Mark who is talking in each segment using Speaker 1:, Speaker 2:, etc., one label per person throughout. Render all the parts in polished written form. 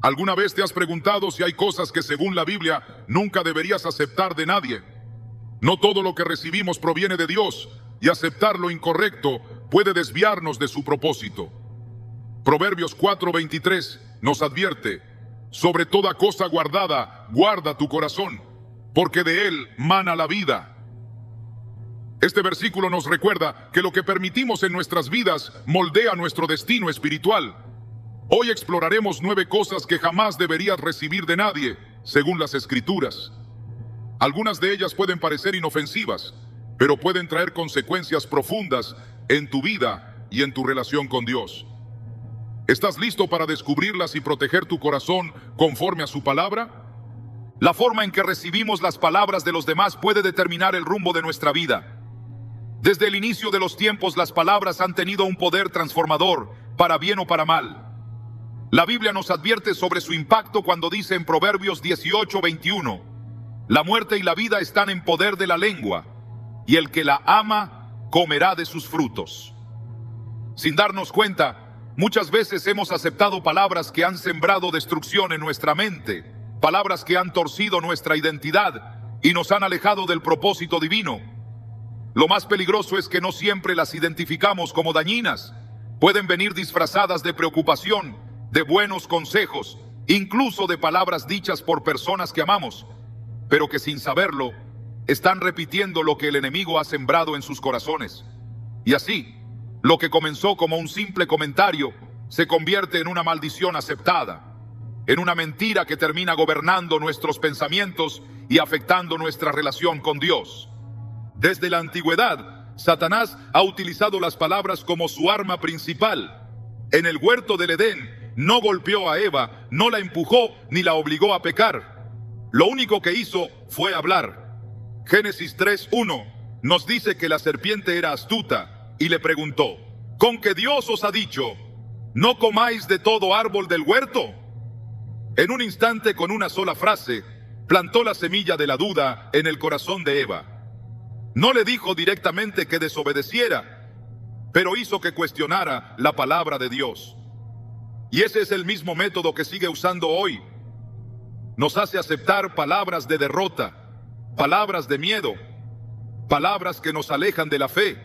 Speaker 1: ¿Alguna vez te has preguntado si hay cosas que según la Biblia nunca deberías aceptar de nadie? No todo lo que recibimos proviene de Dios, y aceptar lo incorrecto puede desviarnos de su propósito. Proverbios 4:23 nos advierte: sobre toda cosa guardada, guarda tu corazón, porque de él mana la vida. Este versículo nos recuerda que lo que permitimos en nuestras vidas moldea nuestro destino espiritual. Hoy exploraremos 9 cosas que jamás deberías recibir de nadie, según las Escrituras. Algunas de ellas pueden parecer inofensivas, pero pueden traer consecuencias profundas en tu vida y en tu relación con Dios. ¿Estás listo para descubrirlas y proteger tu corazón conforme a su palabra?
Speaker 2: La forma en que recibimos las palabras de los demás puede determinar el rumbo de nuestra vida. Desde el inicio de los tiempos, las palabras han tenido un poder transformador, para bien o para mal. La Biblia nos advierte sobre su impacto cuando dice en Proverbios 18:21: la muerte y la vida están en poder de la lengua, y el que la ama comerá de sus frutos. Sin darnos cuenta, muchas veces hemos aceptado palabras que han sembrado destrucción en nuestra mente, palabras que han torcido nuestra identidad y nos han alejado del propósito divino. Lo más peligroso es que no siempre las identificamos como dañinas. Pueden venir disfrazadas de preocupación, de buenos consejos, incluso de palabras dichas por personas que amamos, pero que sin saberlo, están repitiendo lo que el enemigo ha sembrado en sus corazones. Y así, lo que comenzó como un simple comentario se convierte en una maldición aceptada, en una mentira que termina gobernando nuestros pensamientos y afectando nuestra relación con Dios. Desde la antigüedad, Satanás ha utilizado las palabras como su arma principal. En el huerto del Edén, no golpeó a Eva, no la empujó ni la obligó a pecar. Lo único que hizo fue hablar. Génesis 3:1 nos dice que la serpiente era astuta y le preguntó: ¿con qué Dios os ha dicho, no comáis de todo árbol del huerto? En un instante, con una sola frase, plantó la semilla de la duda en el corazón de Eva. No le dijo directamente que desobedeciera, pero hizo que cuestionara la palabra de Dios. Y ese es el mismo método que sigue usando hoy. Nos hace aceptar palabras de derrota, palabras de miedo, palabras que nos alejan de la fe.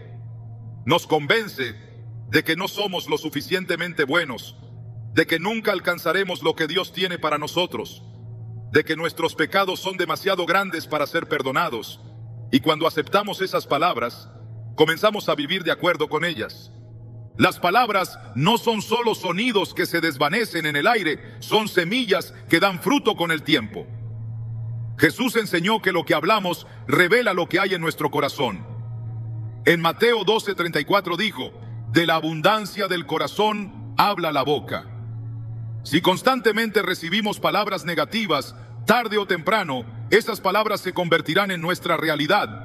Speaker 2: Nos convence de que no somos lo suficientemente buenos, de que nunca alcanzaremos lo que Dios tiene para nosotros, de que nuestros pecados son demasiado grandes para ser perdonados. Y cuando aceptamos esas palabras, comenzamos a vivir de acuerdo con ellas. Las palabras no son solo sonidos que se desvanecen en el aire, son semillas que dan fruto con el tiempo. Jesús enseñó que lo que hablamos revela lo que hay en nuestro corazón. En Mateo 12:34 dijo: de la abundancia del corazón habla la boca. Si constantemente recibimos palabras negativas, tarde o temprano, esas palabras se convertirán en nuestra realidad.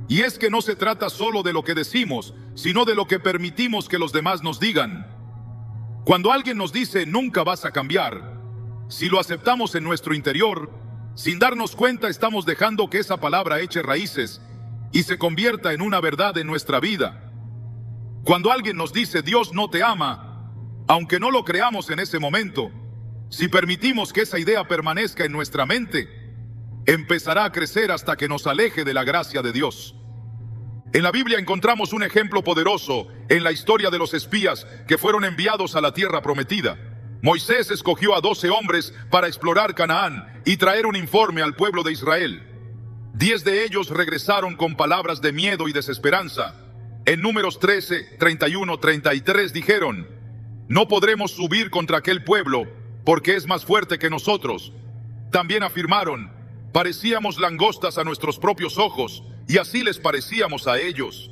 Speaker 2: Y es que no se trata solo de lo que decimos, sino de lo que permitimos que los demás nos digan. Cuando alguien nos dice nunca vas a cambiar, si lo aceptamos en nuestro interior, sin darnos cuenta estamos dejando que esa palabra eche raíces y se convierta en una verdad en nuestra vida. Cuando alguien nos dice Dios no te ama, aunque no lo creamos en ese momento, si permitimos que esa idea permanezca en nuestra mente, empezará a crecer hasta que nos aleje de la gracia de Dios. En la Biblia encontramos un ejemplo poderoso en la historia de los espías que fueron enviados a la tierra prometida. Moisés escogió a 12 hombres para explorar Canaán y traer un informe al pueblo de Israel. 10 de ellos regresaron con palabras de miedo y desesperanza. En Números 13, 31, 33 dijeron: no podremos subir contra aquel pueblo porque es más fuerte que nosotros. También afirmaron: parecíamos langostas a nuestros propios ojos, y así les parecíamos a ellos.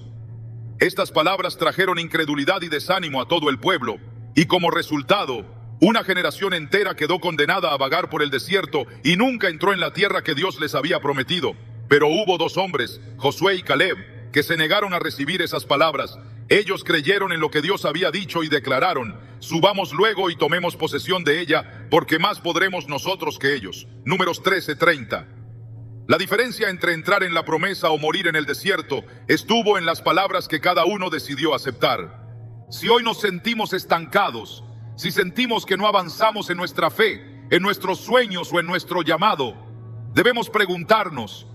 Speaker 2: Estas palabras trajeron incredulidad y desánimo a todo el pueblo, y como resultado, una generación entera quedó condenada a vagar por el desierto y nunca entró en la tierra que Dios les había prometido. Pero hubo 2 hombres, Josué y Caleb, que se negaron a recibir esas palabras. Ellos creyeron en lo que Dios había dicho y declararon: subamos luego y tomemos posesión de ella, porque más podremos nosotros que ellos. Números 13:30. La diferencia entre entrar en la promesa o morir en el desierto estuvo en las palabras que cada uno decidió aceptar. Si hoy nos sentimos estancados, si sentimos que no avanzamos en nuestra fe, en nuestros sueños o en nuestro llamado, debemos preguntarnos,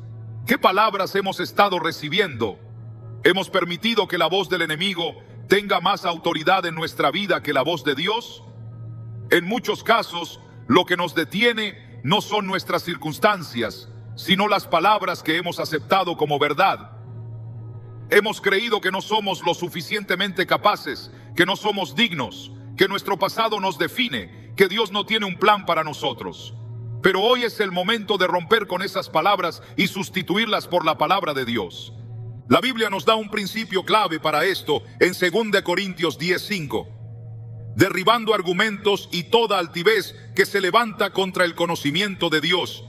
Speaker 2: ¿qué palabras hemos estado recibiendo? ¿Hemos permitido que la voz del enemigo tenga más autoridad en nuestra vida que la voz de Dios? En muchos casos, lo que nos detiene no son nuestras circunstancias, sino las palabras que hemos aceptado como verdad. Hemos creído que no somos lo suficientemente capaces, que no somos dignos, que nuestro pasado nos define, que Dios no tiene un plan para nosotros. Pero hoy es el momento de romper con esas palabras y sustituirlas por la palabra de Dios. La Biblia nos da un principio clave para esto en 2 Corintios 10:5. Derribando argumentos y toda altivez que se levanta contra el conocimiento de Dios,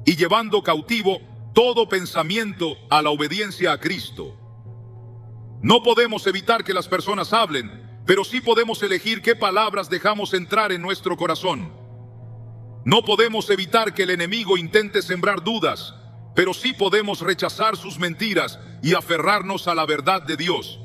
Speaker 2: y llevando cautivo todo pensamiento a la obediencia a Cristo. No podemos evitar que las personas hablen, pero sí podemos elegir qué palabras dejamos entrar en nuestro corazón. No podemos evitar que el enemigo intente sembrar dudas, pero sí podemos rechazar sus mentiras y aferrarnos a la verdad de Dios.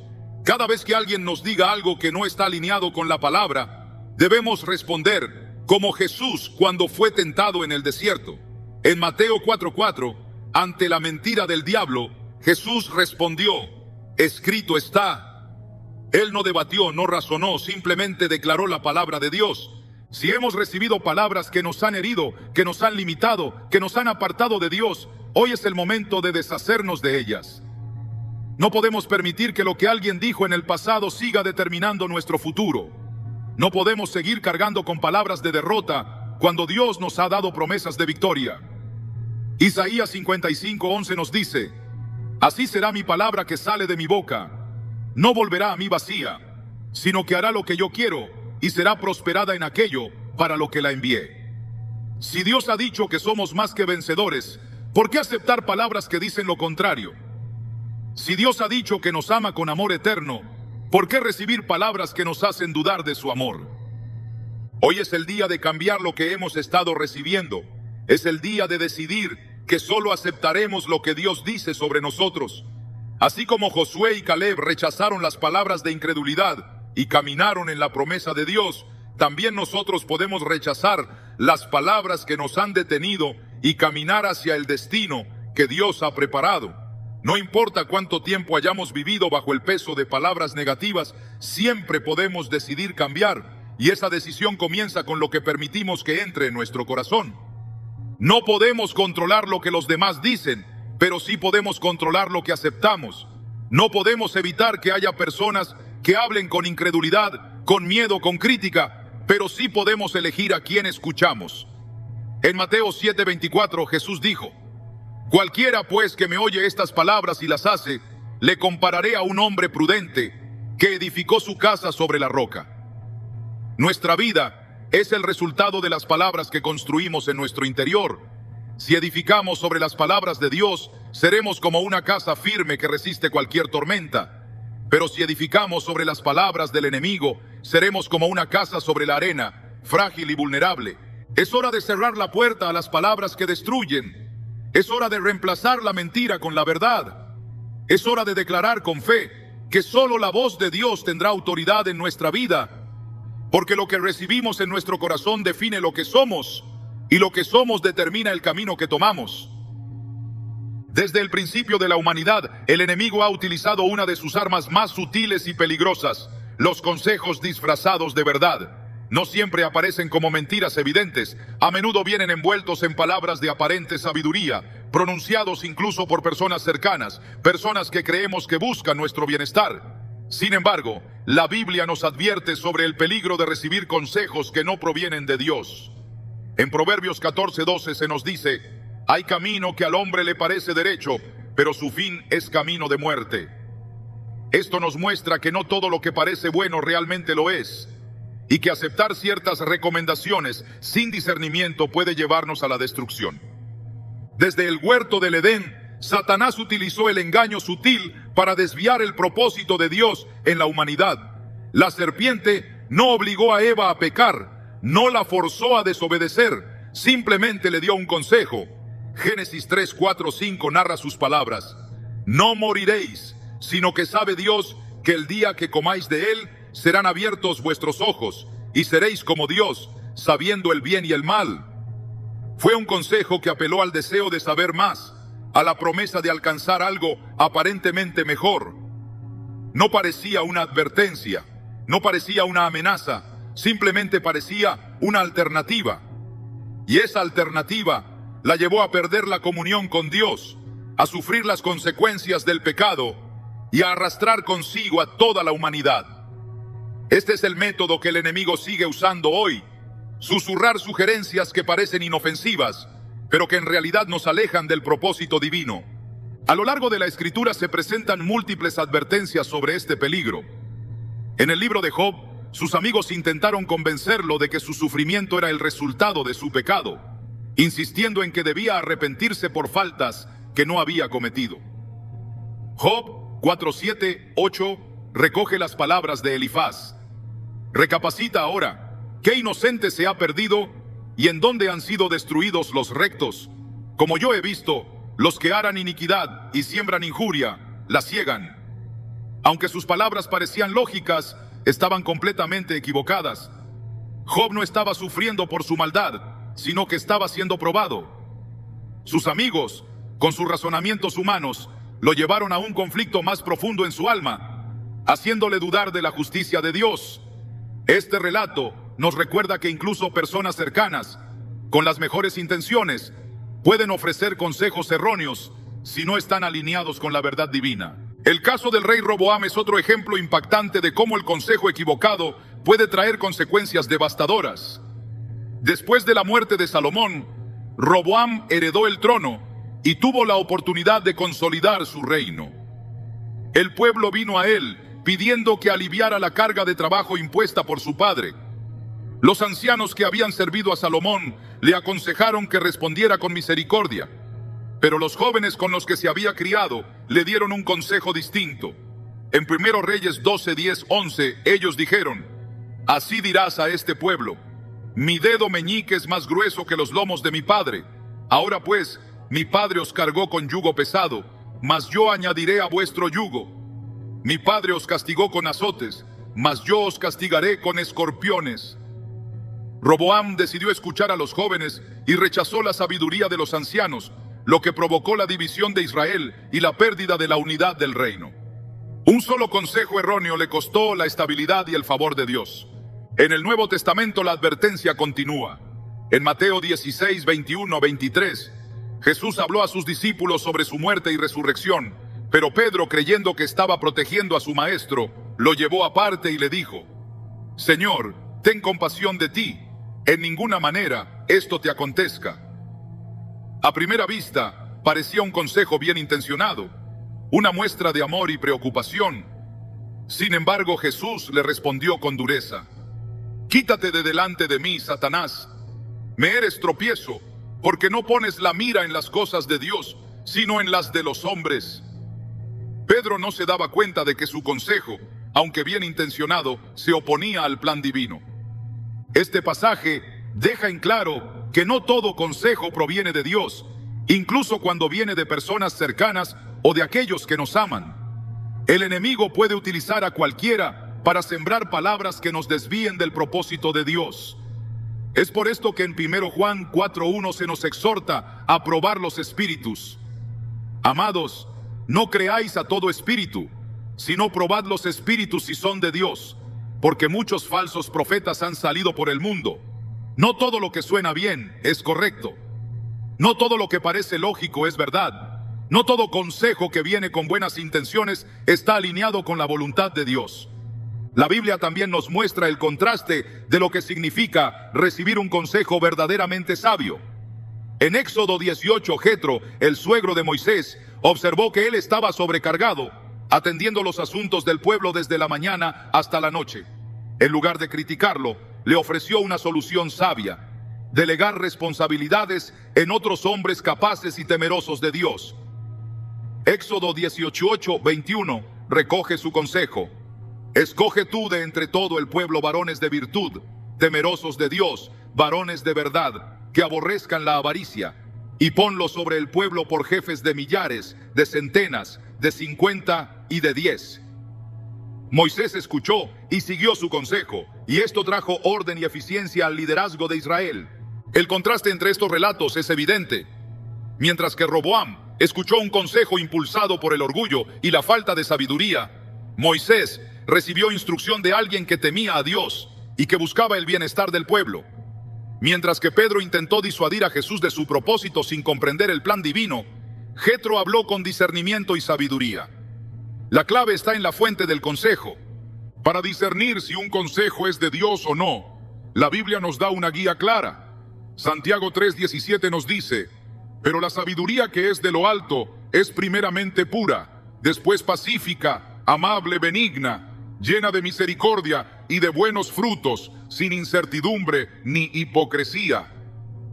Speaker 2: Cada vez que alguien nos diga algo que no está alineado con la palabra, debemos responder como Jesús cuando fue tentado en el desierto. En Mateo 4:4, ante la mentira del diablo, Jesús respondió, escrito está. Él no debatió, no razonó, simplemente declaró la palabra de Dios. Si hemos recibido palabras que nos han herido, que nos han limitado, que nos han apartado de Dios, hoy es el momento de deshacernos de ellas. No podemos permitir que lo que alguien dijo en el pasado siga determinando nuestro futuro. No podemos seguir cargando con palabras de derrota cuando Dios nos ha dado promesas de victoria. Isaías 55:11 nos dice, así será mi palabra que sale de mi boca. No volverá a mí vacía, sino que hará lo que yo quiero y será prosperada en aquello para lo que la envié. Si Dios ha dicho que somos más que vencedores, ¿por qué aceptar palabras que dicen lo contrario? Si Dios ha dicho que nos ama con amor eterno, ¿por qué recibir palabras que nos hacen dudar de su amor? Hoy es el día de cambiar lo que hemos estado recibiendo. Es el día de decidir que solo aceptaremos lo que Dios dice sobre nosotros. Así como Josué y Caleb rechazaron las palabras de incredulidad y caminaron en la promesa de Dios, también nosotros podemos rechazar las palabras que nos han detenido y caminar hacia el destino que Dios ha preparado. No importa cuánto tiempo hayamos vivido bajo el peso de palabras negativas, siempre podemos decidir cambiar, y esa decisión comienza con lo que permitimos que entre en nuestro corazón. No podemos controlar lo que los demás dicen, pero sí podemos controlar lo que aceptamos. No podemos evitar que haya personas que hablen con incredulidad, con miedo, con crítica, pero sí podemos elegir a quién escuchamos. En Mateo 7:24 Jesús dijo, cualquiera pues que me oye estas palabras y las hace, le compararé a un hombre prudente que edificó su casa sobre la roca. Nuestra vida es el resultado de las palabras que construimos en nuestro interior. Si edificamos sobre las palabras de Dios, seremos como una casa firme que resiste cualquier tormenta. Pero si edificamos sobre las palabras del enemigo, seremos como una casa sobre la arena, frágil y vulnerable. Es hora de cerrar la puerta a las palabras que destruyen. Es hora de reemplazar la mentira con la verdad. Es hora de declarar con fe que solo la voz de Dios tendrá autoridad en nuestra vida, porque lo que recibimos en nuestro corazón define lo que somos, y lo que somos determina el camino que tomamos. Desde el principio de la humanidad, el enemigo ha utilizado una de sus armas más sutiles y peligrosas, los consejos disfrazados de verdad. No siempre aparecen como mentiras evidentes, a menudo vienen envueltos en palabras de aparente sabiduría, pronunciados incluso por personas cercanas, personas que creemos que buscan nuestro bienestar. Sin embargo, la Biblia nos advierte sobre el peligro de recibir consejos que no provienen de Dios. En Proverbios 14:12 se nos dice, hay camino que al hombre le parece derecho, pero su fin es camino de muerte. Esto nos muestra que no todo lo que parece bueno realmente lo es, y que aceptar ciertas recomendaciones sin discernimiento puede llevarnos a la destrucción. Desde el huerto del Edén, Satanás utilizó el engaño sutil para desviar el propósito de Dios en la humanidad. La serpiente no obligó a Eva a pecar, no la forzó a desobedecer, simplemente le dio un consejo. Génesis 3, 4, 5 narra sus palabras. No moriréis, sino que sabe Dios que el día que comáis de él, serán abiertos vuestros ojos, y seréis como Dios, sabiendo el bien y el mal. Fue un consejo que apeló al deseo de saber más, a la promesa de alcanzar algo aparentemente mejor. No parecía una advertencia, no parecía una amenaza, simplemente parecía una alternativa. Y esa alternativa la llevó a perder la comunión con Dios, a sufrir las consecuencias del pecado y a arrastrar consigo a toda la humanidad. Este es el método que el enemigo sigue usando hoy: susurrar sugerencias que parecen inofensivas, pero que en realidad nos alejan del propósito divino. A lo largo de la Escritura se presentan múltiples advertencias sobre este peligro. En el libro de Job, sus amigos intentaron convencerlo de que su sufrimiento era el resultado de su pecado, insistiendo en que debía arrepentirse por faltas que no había cometido. Job 4:7-8 recoge las palabras de Elifaz. Recapacita ahora, ¿qué inocente se ha perdido y en dónde han sido destruidos los rectos? Como yo he visto, los que aran iniquidad y siembran injuria, la ciegan. Aunque sus palabras parecían lógicas, estaban completamente equivocadas. Job no estaba sufriendo por su maldad, sino que estaba siendo probado. Sus amigos, con sus razonamientos humanos, lo llevaron a un conflicto más profundo en su alma, haciéndole dudar de la justicia de Dios. Este relato nos recuerda que incluso personas cercanas, con las mejores intenciones, pueden ofrecer consejos erróneos si no están alineados con la verdad divina. El caso del rey Roboam es otro ejemplo impactante de cómo el consejo equivocado puede traer consecuencias devastadoras. Después de la muerte de Salomón, Roboam heredó el trono y tuvo la oportunidad de consolidar su reino. El pueblo vino a él pidiendo que aliviara la carga de trabajo impuesta por su padre. Los ancianos que habían servido a Salomón le aconsejaron que respondiera con misericordia, pero los jóvenes con los que se había criado le dieron un consejo distinto. En 1 Reyes 12:10-11, ellos dijeron: así dirás a este pueblo: mi dedo meñique es más grueso que los lomos de mi padre. Ahora pues, mi padre os cargó con yugo pesado, mas yo añadiré a vuestro yugo. Mi padre os castigó con azotes, mas yo os castigaré con escorpiones. Roboam decidió escuchar a los jóvenes y rechazó la sabiduría de los ancianos, lo que provocó la división de Israel y la pérdida de la unidad del reino. Un solo consejo erróneo le costó la estabilidad y el favor de Dios. En el Nuevo Testamento la advertencia continúa. En Mateo 16:21-23, Jesús habló a sus discípulos sobre su muerte y resurrección, pero Pedro, creyendo que estaba protegiendo a su maestro, lo llevó aparte y le dijo: Señor, ten compasión de ti, en ninguna manera esto te acontezca. A primera vista, parecía un consejo bien intencionado, una muestra de amor y preocupación. Sin embargo, Jesús le respondió con dureza: quítate de delante de mí, Satanás. Me eres tropiezo, porque no pones la mira en las cosas de Dios, sino en las de los hombres. Pedro no se daba cuenta de que su consejo, aunque bien intencionado, se oponía al plan divino. Este pasaje deja en claro que no todo consejo proviene de Dios, incluso cuando viene de personas cercanas o de aquellos que nos aman. El enemigo puede utilizar a cualquiera para sembrar palabras que nos desvíen del propósito de Dios. Es por esto que en 1 Juan 4:1 se nos exhorta a probar los espíritus. Amados, no creáis a todo espíritu, sino probad los espíritus si son de Dios, porque muchos falsos profetas han salido por el mundo. No todo lo que suena bien es correcto. No todo lo que parece lógico es verdad. No todo consejo que viene con buenas intenciones está alineado con la voluntad de Dios. La Biblia también nos muestra el contraste de lo que significa recibir un consejo verdaderamente sabio. En Éxodo 18, Jetro, el suegro de Moisés, observó que él estaba sobrecargado, atendiendo los asuntos del pueblo desde la mañana hasta la noche. En lugar de criticarlo, le ofreció una solución sabia: delegar responsabilidades en otros hombres capaces y temerosos de Dios. Éxodo 18:21 recoge su consejo: escoge tú de entre todo el pueblo varones de virtud, temerosos de Dios, varones de verdad, que aborrezcan la avaricia, y ponlos sobre el pueblo por jefes de millares, de centenas, de 50 y de 10. Moisés escuchó y siguió su consejo, y esto trajo orden y eficiencia al liderazgo de Israel. El contraste entre estos relatos es evidente. Mientras que Roboam escuchó un consejo impulsado por el orgullo y la falta de sabiduría, Moisés recibió instrucción de alguien que temía a Dios y que buscaba el bienestar del pueblo. Mientras que Pedro intentó disuadir a Jesús de su propósito sin comprender el plan divino, Jetro habló con discernimiento y sabiduría. La clave está en la fuente del consejo.
Speaker 1: Para discernir si un consejo es de Dios o no, la Biblia nos da una guía clara. Santiago 3:17 nos dice: pero la sabiduría que es de lo alto es primeramente pura, después pacífica, amable, benigna, llena de misericordia y de buenos frutos, sin incertidumbre ni hipocresía.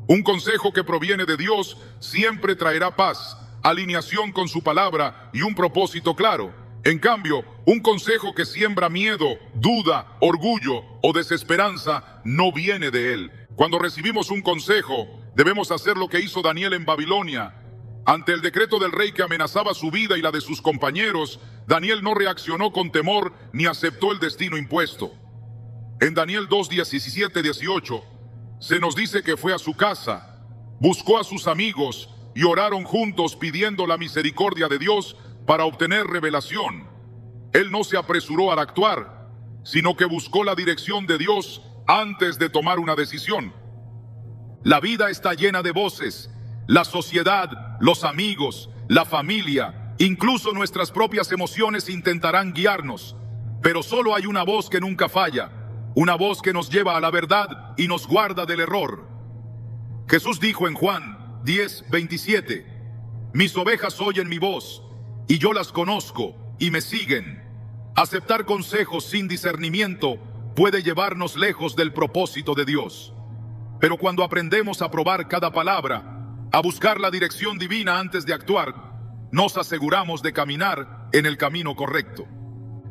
Speaker 1: Un consejo que proviene de Dios siempre traerá paz, alineación con su palabra y un propósito claro. En cambio, un consejo que siembra miedo, duda, orgullo o desesperanza no viene de él. Cuando recibimos un consejo, debemos hacer lo que hizo Daniel en Babilonia. Ante el decreto del rey que amenazaba su vida y la de sus compañeros, Daniel no reaccionó con temor ni aceptó el destino impuesto. En Daniel 2:17-18 se nos dice que fue a su casa, buscó a sus amigos y oraron juntos pidiendo la misericordia de Dios para obtener revelación. Él no se apresuró a actuar, sino que buscó la dirección de Dios antes de tomar una decisión. La vida está llena de voces. La sociedad, los amigos, la familia, incluso nuestras propias emociones intentarán guiarnos. Pero solo hay una voz que nunca falla, una voz que nos lleva a la verdad y nos guarda del error. Jesús dijo en Juan 10:27, mis ovejas oyen mi voz, y yo las conozco y me siguen. Aceptar consejos sin discernimiento puede llevarnos lejos del propósito de Dios. Pero cuando aprendemos a probar cada palabra, a buscar la dirección divina antes de actuar, nos aseguramos de caminar en el camino correcto.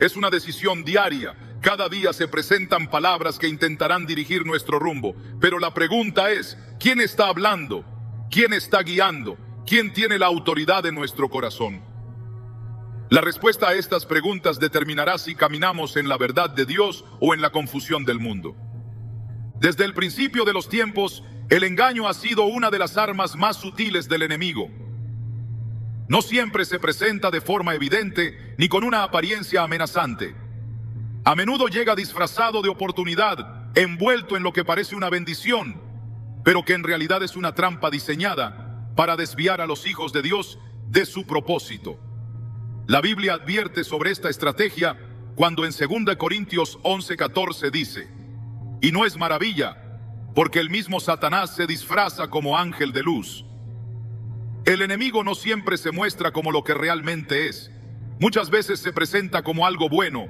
Speaker 1: Es una decisión diaria. Cada día se presentan palabras que intentarán dirigir nuestro rumbo. Pero la pregunta es, ¿quién está hablando? ¿Quién está guiando? ¿Quién tiene la autoridad en nuestro corazón? La respuesta a estas preguntas determinará si caminamos en la verdad de Dios o en la confusión del mundo. Desde el principio de los tiempos, el engaño ha sido una de las armas más sutiles del enemigo. No siempre se presenta de forma evidente ni con una apariencia amenazante. A menudo llega disfrazado de oportunidad, envuelto en lo que parece una bendición, pero que en realidad es una trampa diseñada para desviar a los hijos de Dios de su propósito. La Biblia advierte sobre esta estrategia cuando en 2 Corintios 11:14 dice: y no es maravilla, porque el mismo Satanás se disfraza como ángel de luz. El enemigo no siempre se muestra como lo que realmente es. Muchas veces se presenta como algo bueno,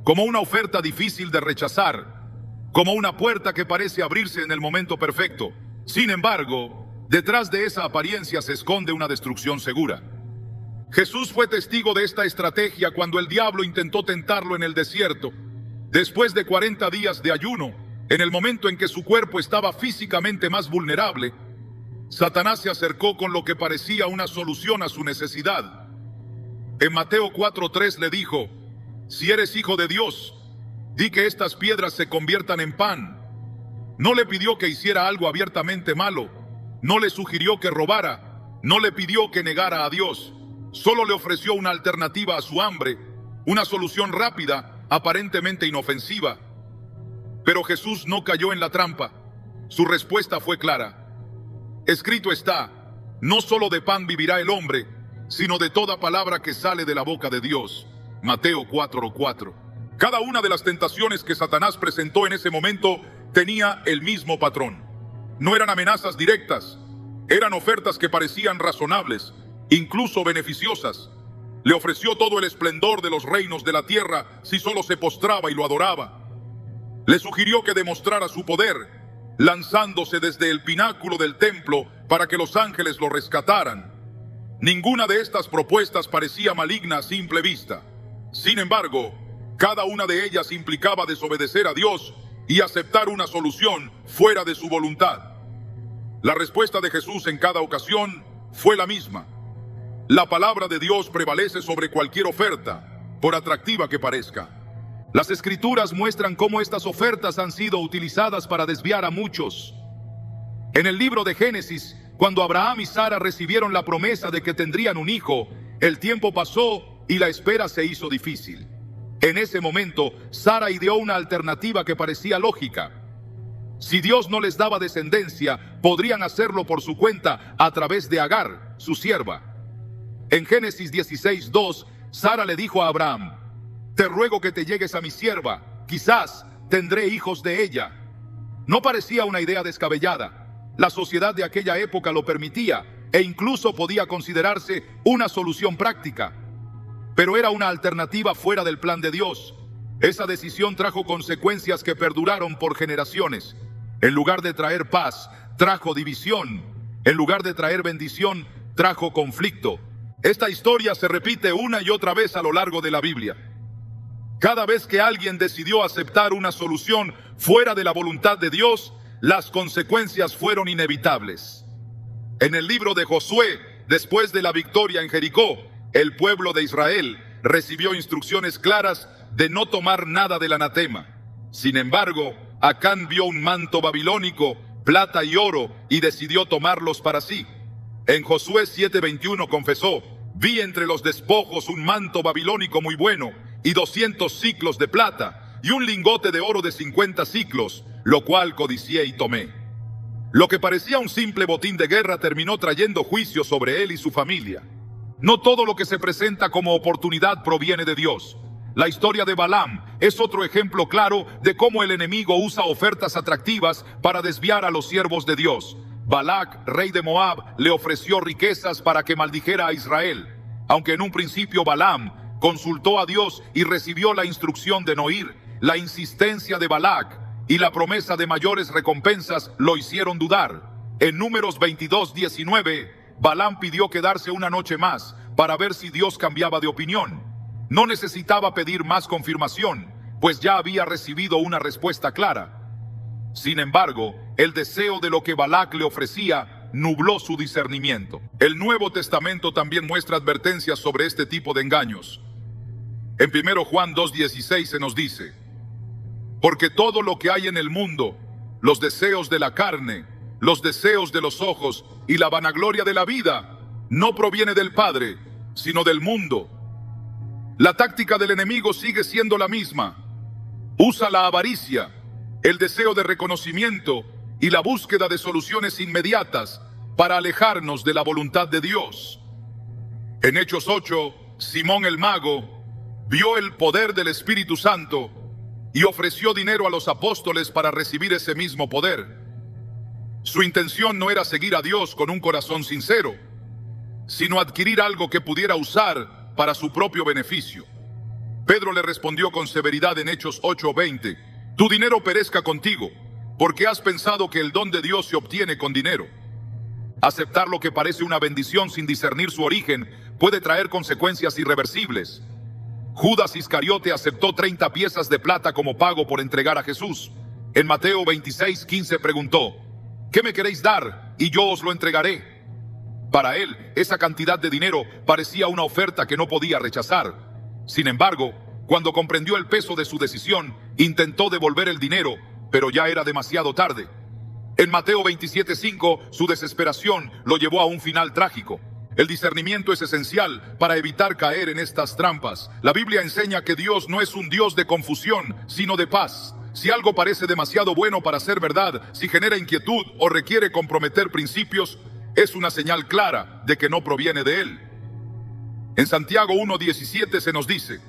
Speaker 1: como una oferta difícil de rechazar, como una puerta que parece abrirse en el momento perfecto. Sin embargo, detrás de esa apariencia se esconde una destrucción segura. Jesús fue testigo de esta estrategia cuando el diablo intentó tentarlo en el desierto. Después de 40 días de ayuno, en el momento en que su cuerpo estaba físicamente más vulnerable, Satanás se acercó con lo que parecía una solución a su necesidad. En Mateo 4:3 le dijo: si eres hijo de Dios, di que estas piedras se conviertan en pan. No le pidió que hiciera algo abiertamente malo, no le sugirió que robara, no le pidió que negara a Dios. Solo le ofreció una alternativa a su hambre, una solución rápida, aparentemente inofensiva. Pero Jesús no cayó en la trampa. Su respuesta fue clara. Escrito está: no solo de pan vivirá el hombre, sino de toda palabra que sale de la boca de Dios. Mateo 4:4. Cada una de las tentaciones que Satanás presentó en ese momento tenía el mismo patrón. No eran amenazas directas, eran ofertas que parecían razonables, incluso beneficiosas. Le ofreció todo el esplendor de los reinos de la tierra si solo se postraba y lo adoraba. Le sugirió que demostrara su poder, lanzándose desde el pináculo del templo para que los ángeles lo rescataran. Ninguna de estas propuestas parecía maligna a simple vista. Sin embargo, cada una de ellas implicaba desobedecer a Dios y aceptar una solución fuera de su voluntad. La respuesta de Jesús en cada ocasión fue la misma. La palabra de Dios prevalece sobre cualquier oferta, por atractiva que parezca. Las Escrituras muestran cómo estas ofertas han sido utilizadas para desviar a muchos.
Speaker 2: En el libro de Génesis, cuando Abraham y Sara recibieron la promesa de que tendrían un hijo, el tiempo pasó y la espera se hizo difícil. En ese momento, Sara ideó una alternativa que parecía lógica. Si Dios no les daba descendencia, podrían hacerlo por su cuenta a través de Agar, su sierva. En Génesis 16:2, Sara le dijo a Abraham: te ruego que te llegues a mi sierva, quizás tendré hijos de ella. No parecía una idea descabellada. La sociedad de aquella época lo permitía e incluso podía considerarse una solución práctica. Pero era una alternativa fuera del plan de Dios. Esa decisión trajo consecuencias que perduraron por generaciones. En lugar de traer paz, trajo división. En lugar de traer bendición, trajo conflicto. Esta historia se repite una y otra vez a lo largo de la Biblia. Cada vez que alguien decidió aceptar una solución fuera de la voluntad de Dios, las consecuencias fueron inevitables. En el libro de Josué, después de la victoria en Jericó, el pueblo de Israel recibió instrucciones claras de no tomar nada del anatema. Sin embargo, Acán vio un manto babilónico, plata y oro, y decidió tomarlos para sí. En Josué 7:21 confesó: vi entre los despojos un manto babilónico muy bueno, y 200 siclos de plata, y un lingote de oro de 50 siclos, lo cual codicié y tomé. Lo que parecía un simple botín de guerra terminó trayendo juicio sobre él y su familia. No todo lo que se presenta como oportunidad proviene de Dios. La historia de Balaam es otro ejemplo claro de cómo el enemigo usa ofertas atractivas para desviar a los siervos de Dios. Balac, rey de Moab, le ofreció riquezas para que maldijera a Israel. Aunque en un principio Balaam consultó a Dios y recibió la instrucción de no ir, la insistencia de Balac y la promesa de mayores recompensas lo hicieron dudar. En Números 22:19, Balaam pidió quedarse una noche más para ver si Dios cambiaba de opinión. No necesitaba pedir más confirmación, pues ya había recibido una respuesta clara. Sin embargo, el deseo de lo que Balac le ofrecía nubló su discernimiento. El Nuevo Testamento también muestra advertencias sobre este tipo de engaños. En 1 Juan 2:16 se nos dice: porque todo lo que hay en el mundo, los deseos de la carne, los deseos de los ojos y la vanagloria de la vida, no proviene del Padre, sino del mundo. La táctica del enemigo sigue siendo la misma. Usa la avaricia, el deseo de reconocimiento y la búsqueda de soluciones inmediatas para alejarnos de la voluntad de Dios. En Hechos 8, Simón el mago vio el poder del Espíritu Santo y ofreció dinero a los apóstoles para recibir ese mismo poder. Su intención no era seguir a Dios con un corazón sincero, sino adquirir algo que pudiera usar para su propio beneficio. Pedro le respondió con severidad en Hechos 8:20: tu dinero perezca contigo, porque has pensado que el don de Dios se obtiene con dinero. Aceptar lo que parece una bendición sin discernir su origen puede traer consecuencias irreversibles. Judas Iscariote aceptó 30 piezas de plata como pago por entregar a Jesús. En Mateo 26:15 preguntó: ¿qué me queréis dar? Y yo os lo entregaré. Para él, esa cantidad de dinero parecía una oferta que no podía rechazar. Sin embargo, cuando comprendió el peso de su decisión, intentó devolver el dinero, pero ya era demasiado tarde. En Mateo 27:5, su desesperación lo llevó a un final trágico. El discernimiento es esencial para evitar caer en estas trampas. La Biblia enseña que Dios no es un Dios de confusión, sino de paz. Si algo parece demasiado bueno para ser verdad, si genera inquietud o requiere comprometer principios, es una señal clara de que no proviene de Él. En Santiago 1:17 se nos dice: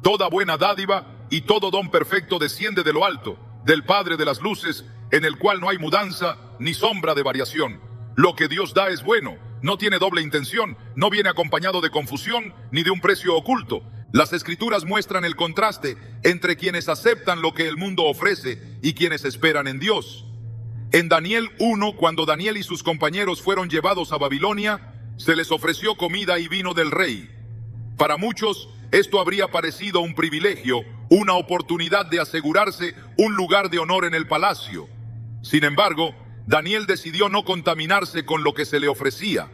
Speaker 2: toda buena dádiva y todo don perfecto desciende de lo alto, del Padre de las luces, en el cual no hay mudanza ni sombra de variación. Lo que Dios da es bueno, no tiene doble intención, no viene acompañado de confusión ni de un precio oculto. Las Escrituras muestran el contraste entre quienes aceptan lo que el mundo ofrece y quienes esperan en Dios. En Daniel 1, cuando Daniel y sus compañeros fueron llevados a Babilonia, se les ofreció comida y vino del rey. Para muchos, esto habría parecido un privilegio, una oportunidad de asegurarse un lugar de honor en el palacio. Sin embargo, Daniel decidió no contaminarse con lo que se le ofrecía.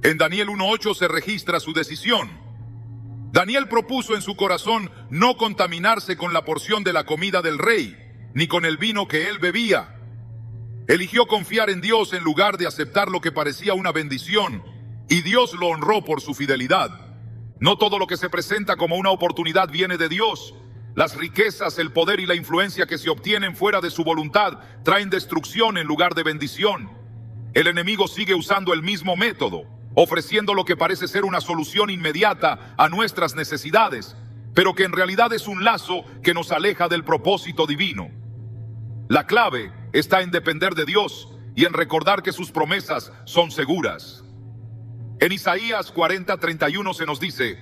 Speaker 2: En Daniel 1:8 se registra su decisión. Daniel propuso en su corazón no contaminarse con la porción de la comida del rey, ni con el vino que él bebía. Eligió confiar en Dios en lugar de aceptar lo que parecía una bendición, y Dios lo honró por su fidelidad. No todo lo que se presenta como una oportunidad viene de Dios. Las riquezas, el poder y la influencia que se obtienen fuera de su voluntad traen destrucción en lugar de bendición. El enemigo sigue usando el mismo método, ofreciendo lo que parece ser una solución inmediata a nuestras necesidades, pero que en realidad es un lazo que nos aleja del propósito divino. La clave está en depender de Dios y en recordar que sus promesas son seguras. En Isaías 40:31 se nos dice: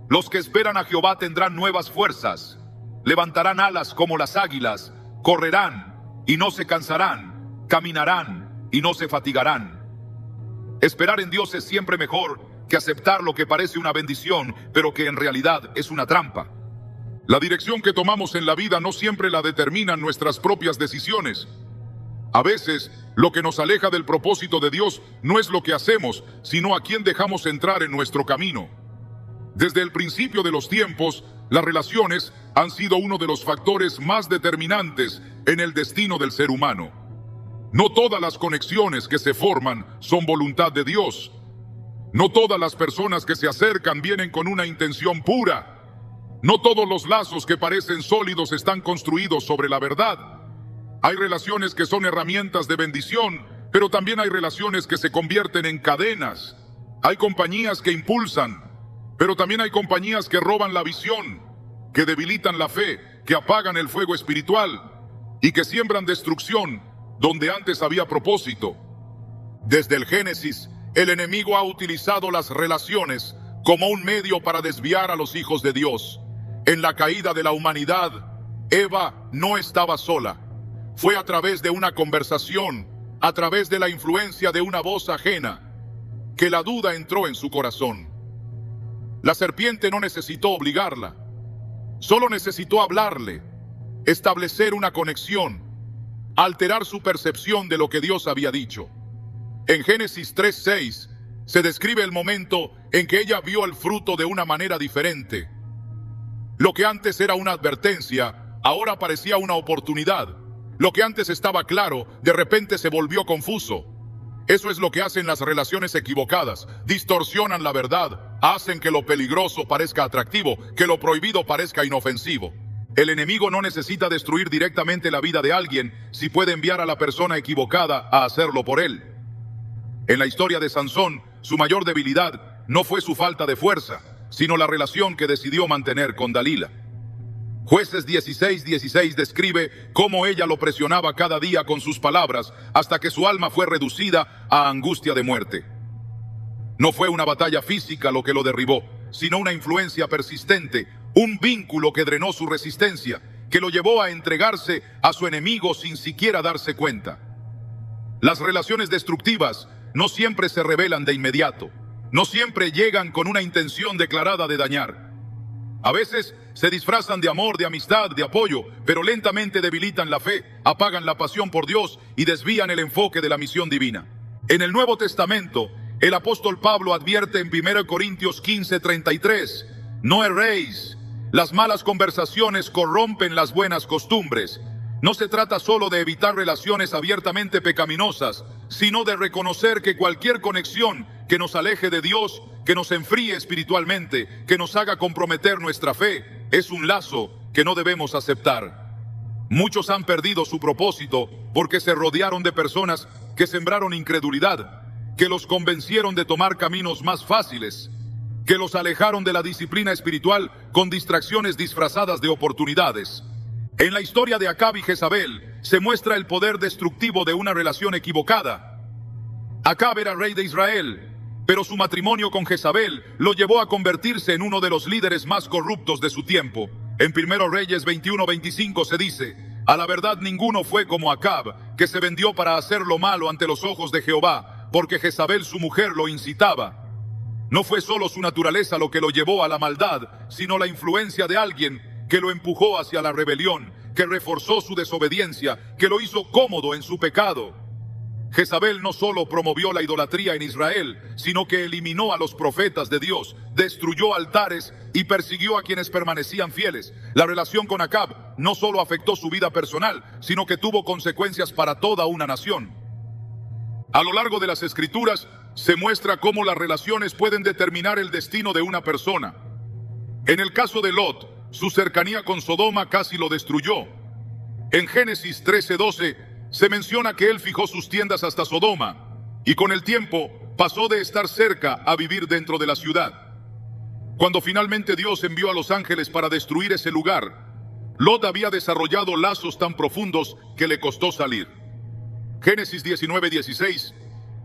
Speaker 2: los que esperan a Jehová tendrán nuevas fuerzas, levantarán alas como las águilas, correrán y no se cansarán, caminarán y no se fatigarán. Esperar en Dios es siempre mejor que aceptar lo que parece una bendición, pero que en realidad es una trampa.
Speaker 1: La dirección que tomamos en la vida no siempre la determinan nuestras propias decisiones. A veces, lo que nos aleja del propósito de Dios no es lo que hacemos, sino a quién dejamos entrar en nuestro camino. Desde el principio de los tiempos, las relaciones han sido uno de los factores más determinantes en el destino del ser humano. No todas las conexiones que se forman son voluntad de Dios. No todas las personas que se acercan vienen con una intención pura. No todos los lazos que parecen sólidos están construidos sobre la verdad. Hay relaciones que son herramientas de bendición, pero también hay relaciones que se convierten en cadenas. Hay compañías que impulsan, pero también hay compañías que roban la visión, que debilitan la fe, que apagan el fuego espiritual y que siembran destrucción donde antes había propósito. Desde el Génesis, el enemigo ha utilizado las relaciones como un medio para desviar a los hijos de Dios. En la caída de la humanidad, Eva no estaba sola. Fue a través de una conversación, a través de la influencia de una voz ajena, que la duda entró en su corazón. La serpiente no necesitó obligarla, solo necesitó hablarle, establecer una conexión, alterar su percepción de lo que Dios había dicho. En Génesis 3:6 se describe el momento en que ella vio el fruto de una manera diferente. Lo que antes era una advertencia, ahora parecía una oportunidad. Lo que antes estaba claro, de repente se volvió confuso. Eso es lo que hacen las relaciones equivocadas. Distorsionan la verdad, hacen que lo peligroso parezca atractivo, que lo prohibido parezca inofensivo. El enemigo no necesita destruir directamente la vida de alguien si puede enviar a la persona equivocada a hacerlo por él. En la historia de Sansón, su mayor debilidad no fue su falta de fuerza, sino la relación que decidió mantener con Dalila. Jueces 16:16 describe cómo ella lo presionaba cada día con sus palabras hasta que su alma fue reducida a angustia de muerte. No fue una batalla física lo que lo derribó, sino una influencia persistente, un vínculo que drenó su resistencia, que lo llevó a entregarse a su enemigo sin siquiera darse cuenta. Las relaciones destructivas no siempre se revelan de inmediato, no siempre llegan con una intención declarada de dañar. A veces se disfrazan de amor, de amistad, de apoyo, pero lentamente debilitan la fe, apagan la pasión por Dios y desvían el enfoque de la misión divina. En el Nuevo Testamento, el apóstol Pablo advierte en 1 Corintios 15:33, no erréis, las malas conversaciones corrompen las buenas costumbres. No se trata solo de evitar relaciones abiertamente pecaminosas, sino de reconocer que cualquier conexión que nos aleje de Dios, que nos enfríe espiritualmente, que nos haga comprometer nuestra fe, es un lazo que no debemos aceptar. Muchos han perdido su propósito porque se rodearon de personas que sembraron incredulidad, que los convencieron de tomar caminos más fáciles, que los alejaron de la disciplina espiritual con distracciones disfrazadas de oportunidades. En la historia de Acab y Jezabel se muestra el poder destructivo de una relación equivocada. Acab era rey de Israel, pero su matrimonio con Jezabel lo llevó a convertirse en uno de los líderes más corruptos de su tiempo. En 1 Reyes 21:25 se dice, a la verdad ninguno fue como Acab, que se vendió para hacer lo malo ante los ojos de Jehová, porque Jezabel su mujer lo incitaba. No fue solo su naturaleza lo que lo llevó a la maldad, sino la influencia de alguien que lo empujó hacia la rebelión, que reforzó su desobediencia, que lo hizo cómodo en su pecado.
Speaker 2: Jezabel no solo promovió la idolatría en Israel, sino que eliminó a los profetas de Dios, destruyó altares y persiguió a quienes permanecían fieles. La relación con Acab no solo afectó su vida personal, sino que tuvo consecuencias para toda una nación. A lo largo de las Escrituras se muestra cómo las relaciones pueden determinar el destino de una persona. En el caso de Lot, su cercanía con Sodoma casi lo destruyó. En Génesis 13:12 se menciona que él fijó sus tiendas hasta Sodoma y con el tiempo pasó de estar cerca a vivir dentro de la ciudad. Cuando finalmente Dios envió a los ángeles para destruir ese lugar, Lot había desarrollado lazos tan profundos que le costó salir. Génesis 19:16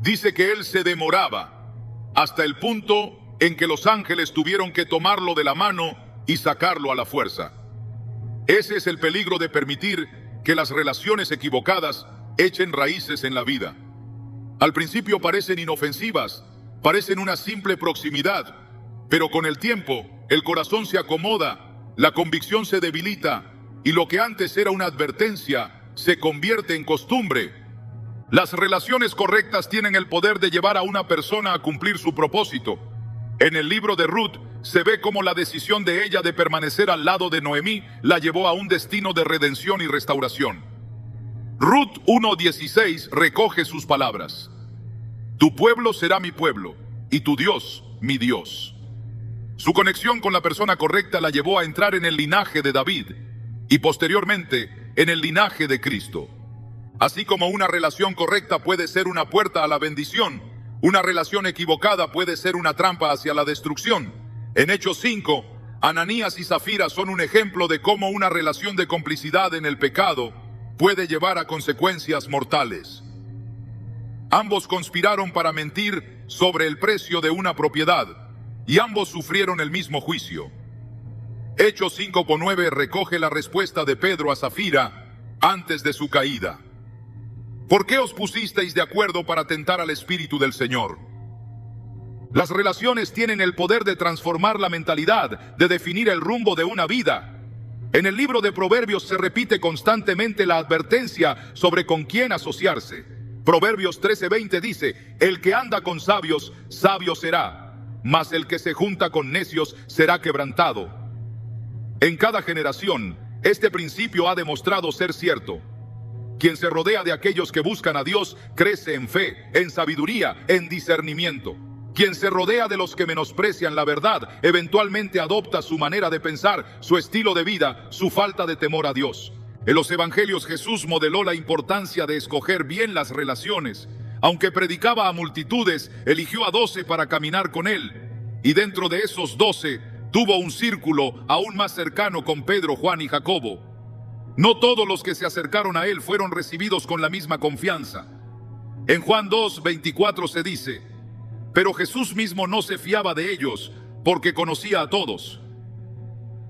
Speaker 2: dice que él se demoraba hasta el punto en que los ángeles tuvieron que tomarlo de la mano y sacarlo a la fuerza. Ese es el peligro de permitir que las relaciones equivocadas echen raíces en la vida. Al principio parecen inofensivas, parecen una simple proximidad, pero con el tiempo el corazón se acomoda, la convicción se debilita y lo que antes era una advertencia se convierte en costumbre. Las relaciones correctas tienen el poder de llevar a una persona a cumplir su propósito. En el libro de Ruth se ve cómo la decisión de ella de permanecer al lado de Noemí la llevó a un destino de redención y restauración. Ruth 1:16 recoge sus palabras: Tu pueblo será mi pueblo, y tu Dios, mi Dios. Su conexión con la persona correcta la llevó a entrar en el linaje de David, y posteriormente en el linaje de Cristo. Así como una relación correcta puede ser una puerta a la bendición, una relación equivocada puede ser una trampa hacia la destrucción. En Hechos 5, Ananías y Zafira son un ejemplo de cómo una relación de complicidad en el pecado puede llevar a consecuencias mortales. Ambos conspiraron para mentir sobre el precio de una propiedad y ambos sufrieron el mismo juicio. Hechos 5:9 recoge la respuesta de Pedro a Zafira antes de su caída. ¿Por qué os pusisteis de acuerdo para tentar al Espíritu del Señor? Las relaciones tienen el poder de transformar la mentalidad, de definir el rumbo de una vida. En el libro de Proverbios se repite constantemente la advertencia sobre con quién asociarse. Proverbios 13:20 dice: El que anda con sabios, sabio será, mas el que se junta con necios será quebrantado. En cada generación, este principio ha demostrado ser cierto. Quien se rodea de aquellos que buscan a Dios crece en fe, en sabiduría, en discernimiento. Quien se rodea de los que menosprecian la verdad, eventualmente adopta su manera de pensar, su estilo de vida, su falta de temor a Dios. En los evangelios Jesús modeló la importancia de escoger bien las relaciones. Aunque predicaba a multitudes, eligió a 12 para caminar con él. Y dentro de esos 12, tuvo un círculo aún más cercano con Pedro, Juan y Jacobo. No todos los que se acercaron a él fueron recibidos con la misma confianza. En Juan 2:24 se dice: Pero Jesús mismo no se fiaba de ellos, porque conocía a todos.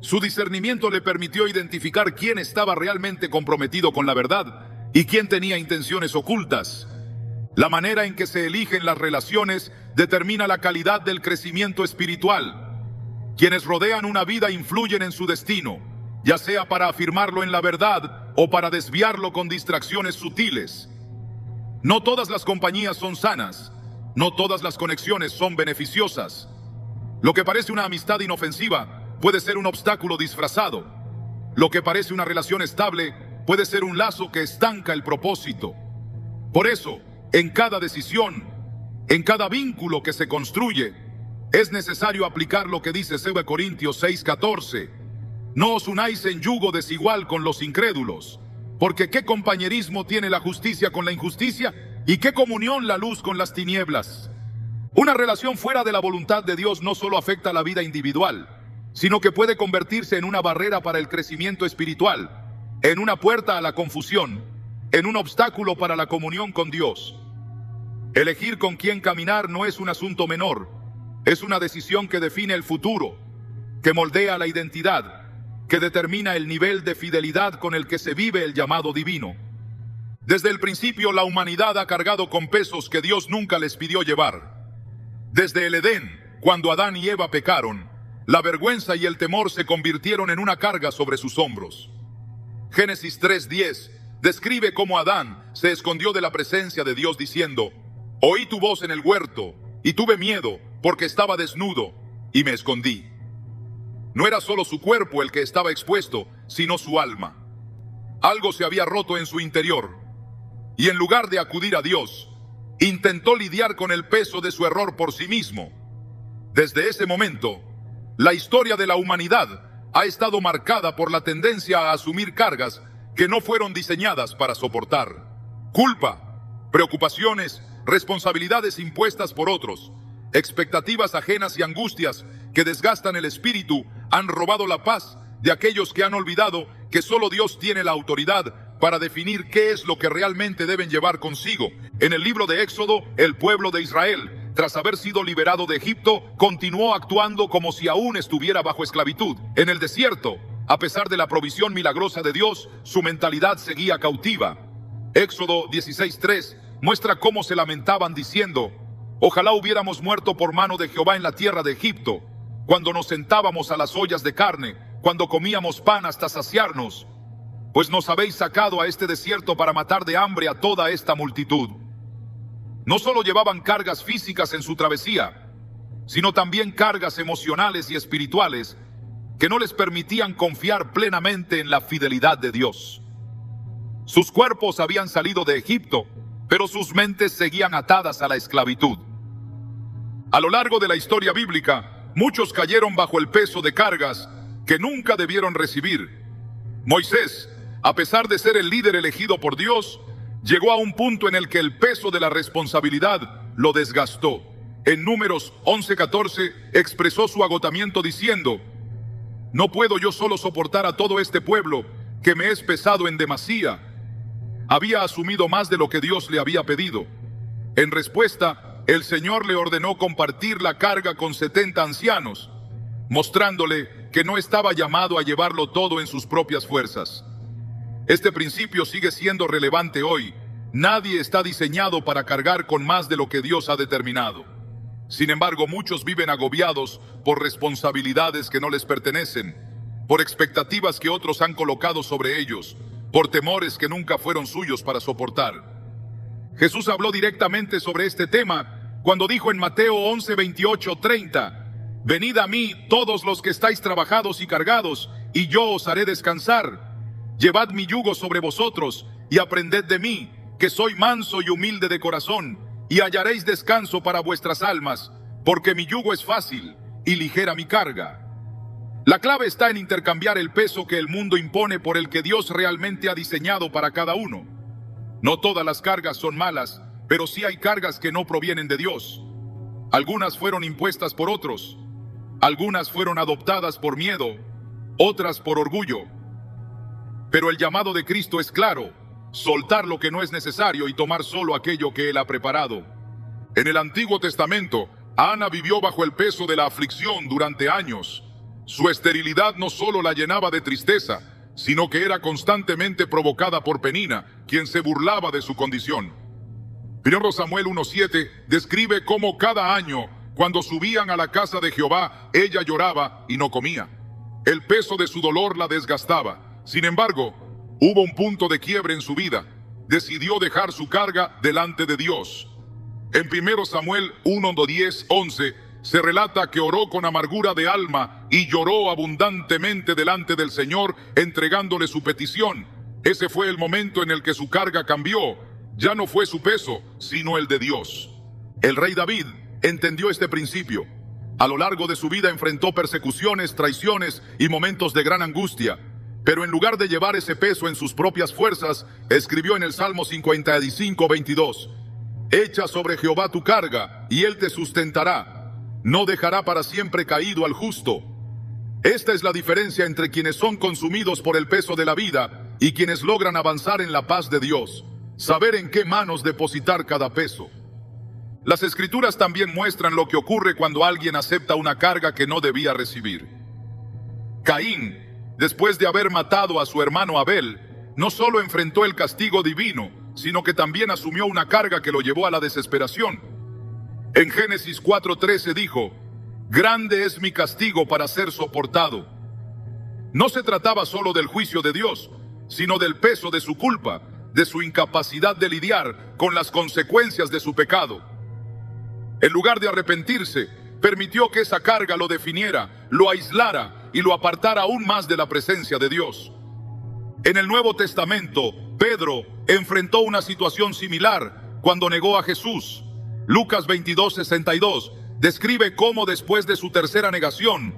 Speaker 2: Su discernimiento le permitió identificar quién estaba realmente comprometido con la verdad y quién tenía intenciones ocultas. La manera en que se eligen las relaciones determina la calidad del crecimiento espiritual. Quienes rodean una vida influyen en su destino, ya sea para afirmarlo en la verdad o para desviarlo con distracciones sutiles. No todas las compañías son sanas. No todas las conexiones son beneficiosas. Lo que parece una amistad inofensiva puede ser un obstáculo disfrazado. Lo que parece una relación estable puede ser un lazo que estanca el propósito. Por eso, en cada decisión, en cada vínculo que se construye, es necesario aplicar lo que dice 2 Corintios 6:14. No os unáis en yugo desigual con los incrédulos, porque ¿qué compañerismo tiene la justicia con la injusticia? ¿Y qué comunión la luz con las tinieblas? Una relación fuera de la voluntad de Dios no solo afecta la vida individual, sino que puede convertirse en una barrera para el crecimiento espiritual, en una puerta a la confusión, en un obstáculo para la comunión con Dios. Elegir con quién caminar no es un asunto menor, es una decisión que define el futuro, que moldea la identidad, que determina el nivel de fidelidad con el que se vive el llamado divino. Desde el principio la humanidad ha cargado con pesos que Dios nunca les pidió llevar. Desde el Edén, cuando Adán y Eva pecaron, la vergüenza y el temor se convirtieron en una carga sobre sus hombros. Génesis 3:10 describe cómo Adán se escondió de la presencia de Dios diciendo: oí tu voz en el huerto y tuve miedo porque estaba desnudo y me escondí. No era solo su cuerpo el que estaba expuesto, sino su alma. Algo se había roto en su interior y en lugar de acudir a Dios, intentó lidiar con el peso de su error por sí mismo. Desde ese momento, la historia de la humanidad ha estado marcada por la tendencia a asumir cargas que no fueron diseñadas para soportar. Culpa, preocupaciones, responsabilidades impuestas por otros, expectativas ajenas y angustias que desgastan el espíritu han robado la paz de aquellos que han olvidado que solo Dios tiene la autoridad para definir qué es lo que realmente deben llevar consigo. En el libro de Éxodo, el pueblo de Israel, tras haber sido liberado de Egipto, continuó actuando como si aún estuviera bajo esclavitud. En el desierto, a pesar de la provisión milagrosa de Dios, su mentalidad seguía cautiva. Éxodo 16:3 muestra cómo se lamentaban diciendo: ojalá hubiéramos muerto por mano de Jehová en la tierra de Egipto, cuando nos sentábamos a las ollas de carne, cuando comíamos pan hasta saciarnos, pues nos habéis sacado a este desierto para matar de hambre a toda esta multitud. No solo llevaban cargas físicas en su travesía, sino también cargas emocionales y espirituales que no les permitían confiar plenamente en la fidelidad de Dios. Sus cuerpos habían salido de Egipto, pero sus mentes seguían atadas a la esclavitud. A lo largo de la historia bíblica, muchos cayeron bajo el peso de cargas que nunca debieron recibir. Moisés, a pesar de ser el líder elegido por Dios, llegó a un punto en el que el peso de la responsabilidad lo desgastó. En Números 11:14 expresó su agotamiento diciendo: no puedo yo solo soportar a todo este pueblo que me es pesado en demasía. Había asumido más de lo que Dios le había pedido. En respuesta, el Señor le ordenó compartir la carga con 70 ancianos, mostrándole que no estaba llamado a llevarlo todo en sus propias fuerzas. Este principio sigue siendo relevante hoy. Nadie está diseñado para cargar con más de lo que Dios ha determinado. Sin embargo, muchos viven agobiados por responsabilidades que no les pertenecen, por expectativas que otros han colocado sobre ellos, por temores que nunca fueron suyos para soportar. Jesús habló directamente sobre este tema cuando dijo en Mateo 11:28-30: venid a mí todos los que estáis trabajados y cargados, y yo os haré descansar. Llevad mi yugo sobre vosotros y aprended de mí, que soy manso y humilde de corazón, y hallaréis descanso para vuestras almas, porque mi yugo es fácil y ligera mi carga. La clave está en intercambiar el peso que el mundo impone por el que Dios realmente ha diseñado para cada uno. No todas las cargas son malas, pero sí hay cargas que no provienen de Dios. Algunas fueron impuestas por otros, algunas fueron adoptadas por miedo, otras por orgullo. Pero el llamado de Cristo es claro: soltar lo que no es necesario y tomar solo aquello que Él ha preparado.
Speaker 1: En el Antiguo Testamento, Ana vivió bajo el peso de la aflicción durante años. Su esterilidad no solo la llenaba de tristeza, sino que era constantemente provocada por Penina, quien se burlaba de su condición. 1 Samuel 1:7 describe cómo cada año, cuando subían a la casa de Jehová, ella lloraba y no comía. El peso de su dolor la desgastaba. Sin embargo, hubo un punto de quiebre en su vida. Decidió dejar su carga delante de Dios. En 1 Samuel 1:10-11 se relata que oró con amargura de alma y lloró abundantemente delante del Señor, entregándole su petición. Ese fue el momento en el que su carga cambió. Ya no fue su peso, sino el de Dios. El rey David entendió este principio. A lo largo de su vida enfrentó persecuciones, traiciones y momentos de gran angustia. Pero en lugar de llevar ese peso en sus propias fuerzas, escribió en el Salmo 55:22: echa sobre Jehová tu carga, y él te sustentará. No dejará para siempre caído al justo. Esta es la diferencia entre quienes son consumidos por el peso de la vida y quienes logran avanzar en la paz de Dios. Saber en qué manos depositar cada peso. Las Escrituras también muestran lo que ocurre cuando alguien acepta una carga que no debía recibir. Caín, después de haber matado a su hermano Abel, no solo enfrentó el castigo divino, sino que también asumió una carga que lo llevó a la desesperación. En Génesis 4:13 dijo: grande es mi castigo para ser soportado. No se trataba solo del juicio de Dios, sino del peso de su culpa, de su incapacidad de lidiar con las consecuencias de su pecado. En lugar de arrepentirse, permitió que esa carga lo definiera, lo aislara y lo apartara aún más de la presencia de Dios. En el Nuevo Testamento, Pedro enfrentó una situación similar cuando negó a Jesús. Lucas 22:62 describe cómo después de su tercera negación,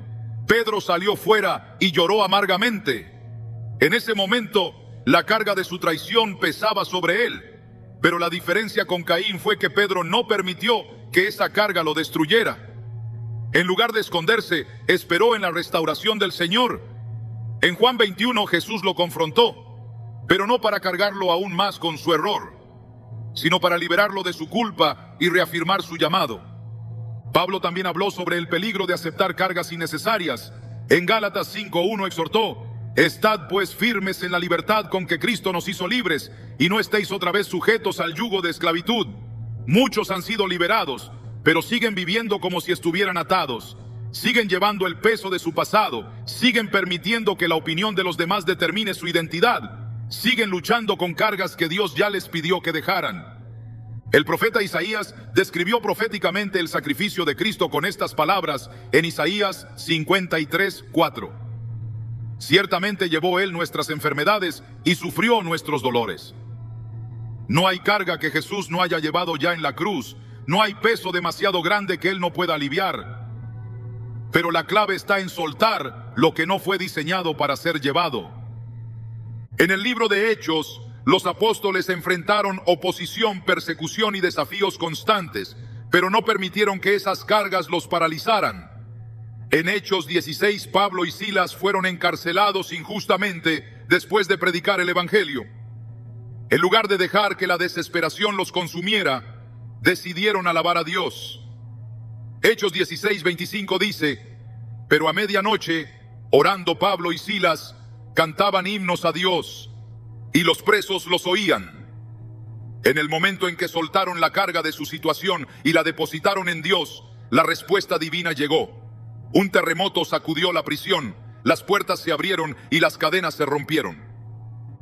Speaker 1: Pedro salió fuera y lloró amargamente. En ese momento, la carga de su traición pesaba sobre él, pero la diferencia con Caín fue que Pedro no permitió que esa carga lo destruyera. En lugar de esconderse, esperó en la restauración del Señor. En Juan 21 Jesús lo confrontó, pero no para cargarlo aún más con su error, sino para liberarlo de su culpa y reafirmar su llamado. Pablo también habló sobre el peligro de aceptar cargas innecesarias. En Gálatas 5:1 exhortó: estad pues firmes en la libertad con que Cristo nos hizo libres, y no estéis otra vez sujetos al yugo de esclavitud. Muchos han sido liberados, pero siguen viviendo como si estuvieran atados. Siguen llevando el peso de su pasado, siguen permitiendo que la opinión de los demás determine su identidad, siguen luchando con cargas que Dios ya les pidió que dejaran. El profeta Isaías describió proféticamente el sacrificio de Cristo con estas palabras en Isaías 53:4. Ciertamente llevó él nuestras enfermedades y sufrió nuestros dolores. No hay carga que Jesús no haya llevado ya en la cruz, no hay peso demasiado grande que él no pueda aliviar. Pero la clave está en soltar lo que no fue diseñado para ser llevado. En el libro de Hechos, los apóstoles enfrentaron oposición, persecución y desafíos constantes, pero no permitieron que esas cargas los paralizaran. En Hechos 16, Pablo y Silas fueron encarcelados injustamente después de predicar el evangelio. En lugar de dejar que la desesperación los consumiera, decidieron alabar a Dios. Hechos 16:25 dice: pero a medianoche, orando Pablo y Silas, cantaban himnos a Dios, y los presos los oían. En el momento en que soltaron la carga de su situación y la depositaron en Dios, la respuesta divina llegó. Un terremoto sacudió la prisión, las puertas se abrieron y las cadenas se rompieron.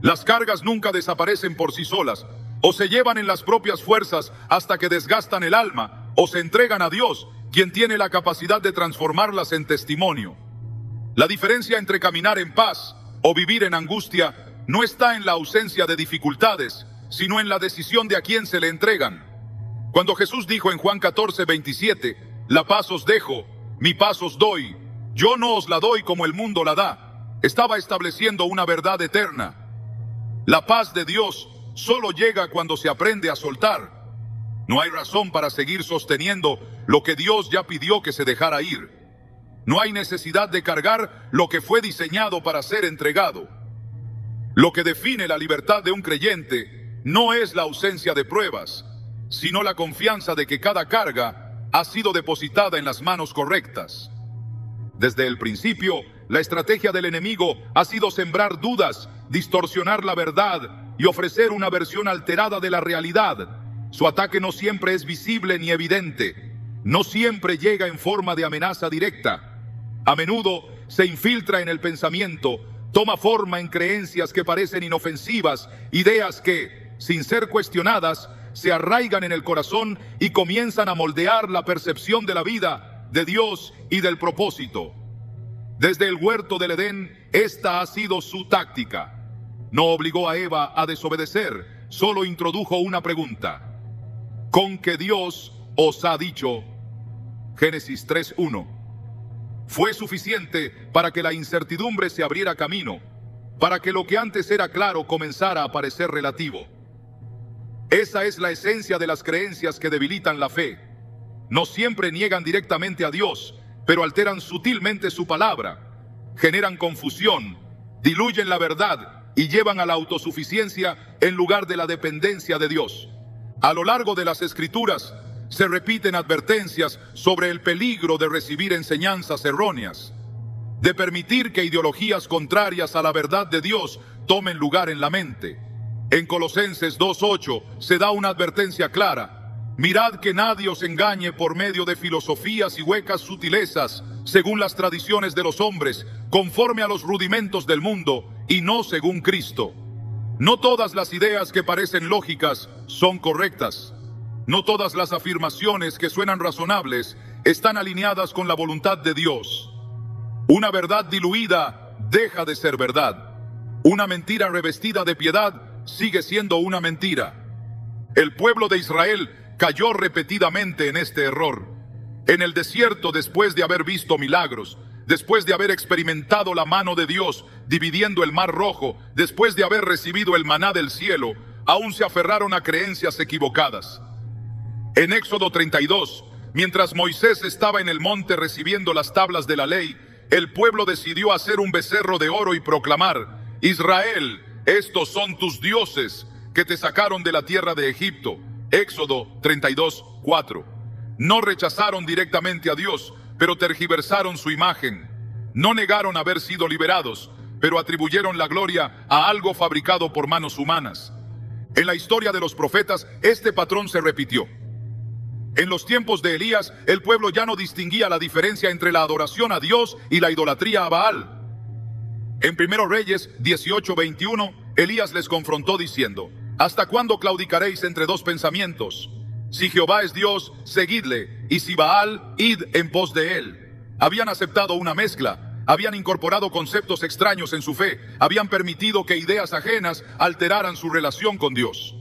Speaker 1: Las cargas nunca desaparecen por sí solas, o se llevan en las propias fuerzas hasta que desgastan el alma, o se entregan a Dios, quien tiene la capacidad de transformarlas en testimonio. La diferencia entre caminar en paz o vivir en angustia no está en la ausencia de dificultades, sino en la decisión de a quién se le entregan. Cuando Jesús dijo en Juan 14:27, la paz os dejo, mi paz os doy, yo no os la doy como el mundo la da, estaba estableciendo una verdad eterna. La paz de Dios solo llega cuando se aprende a soltar. No hay razón para seguir sosteniendo lo que Dios ya pidió que se dejara ir. No hay necesidad de cargar lo que fue diseñado para ser entregado. Lo que define la libertad de un creyente no es la ausencia de pruebas, sino la confianza de que cada carga ha sido depositada en las manos correctas. Desde el principio, la estrategia del enemigo ha sido sembrar dudas, distorsionar la verdad y ofrecer una versión alterada de la realidad. Su ataque no siempre es visible ni evidente, no siempre llega en forma de amenaza directa. A menudo se infiltra en el pensamiento, toma forma en creencias que parecen inofensivas, ideas que, sin ser cuestionadas, se arraigan en el corazón y comienzan a moldear la percepción de la vida, de Dios y del propósito. Desde el huerto del Edén, esta ha sido su táctica. No obligó a Eva a desobedecer, solo introdujo una pregunta. ¿Con qué Dios os ha dicho? Génesis 3:1. Fue suficiente para que la incertidumbre se abriera camino, para que lo que antes era claro comenzara a parecer relativo. Esa es la esencia de las creencias que debilitan la fe. No siempre niegan directamente a Dios, pero alteran sutilmente su palabra, generan confusión, diluyen la verdad y llevan a la autosuficiencia en lugar de la dependencia de Dios. A lo largo de las Escrituras se repiten advertencias sobre el peligro de recibir enseñanzas erróneas, de permitir que ideologías contrarias a la verdad de Dios tomen lugar en la mente. En Colosenses 2:8 se da una advertencia clara: mirad que nadie os engañe por medio de filosofías y huecas sutilezas, según las tradiciones de los hombres, conforme a los rudimentos del mundo, y no según Cristo.
Speaker 2: No todas las ideas que parecen lógicas son correctas. No todas las afirmaciones que suenan razonables están alineadas con la voluntad de Dios. Una verdad diluida deja de ser verdad. Una mentira revestida de piedad sigue siendo una mentira. El pueblo de Israel cayó repetidamente en este error. En el desierto, después de haber visto milagros, después de haber experimentado la mano de Dios dividiendo el mar rojo, después de haber recibido el maná del cielo, aún se aferraron a creencias equivocadas. En Éxodo 32, mientras Moisés estaba en el monte recibiendo las tablas de la ley, el pueblo decidió hacer un becerro de oro y proclamar: Israel, estos son tus dioses que te sacaron de la tierra de Egipto. Éxodo 32:4. No rechazaron directamente a Dios, pero tergiversaron su imagen. No negaron haber sido liberados, pero atribuyeron la gloria a algo fabricado por manos humanas. En la historia de los profetas, este patrón se repitió. En los tiempos de Elías, el pueblo ya no distinguía la diferencia entre la adoración a Dios y la idolatría a Baal. En 1 Reyes 18:21, Elías les confrontó diciendo: ¿hasta cuándo claudicaréis entre dos pensamientos? Si Jehová es Dios, seguidle, y si Baal, id en pos de él. Habían aceptado una mezcla, habían incorporado conceptos extraños en su fe, habían permitido que ideas ajenas alteraran su relación con Dios.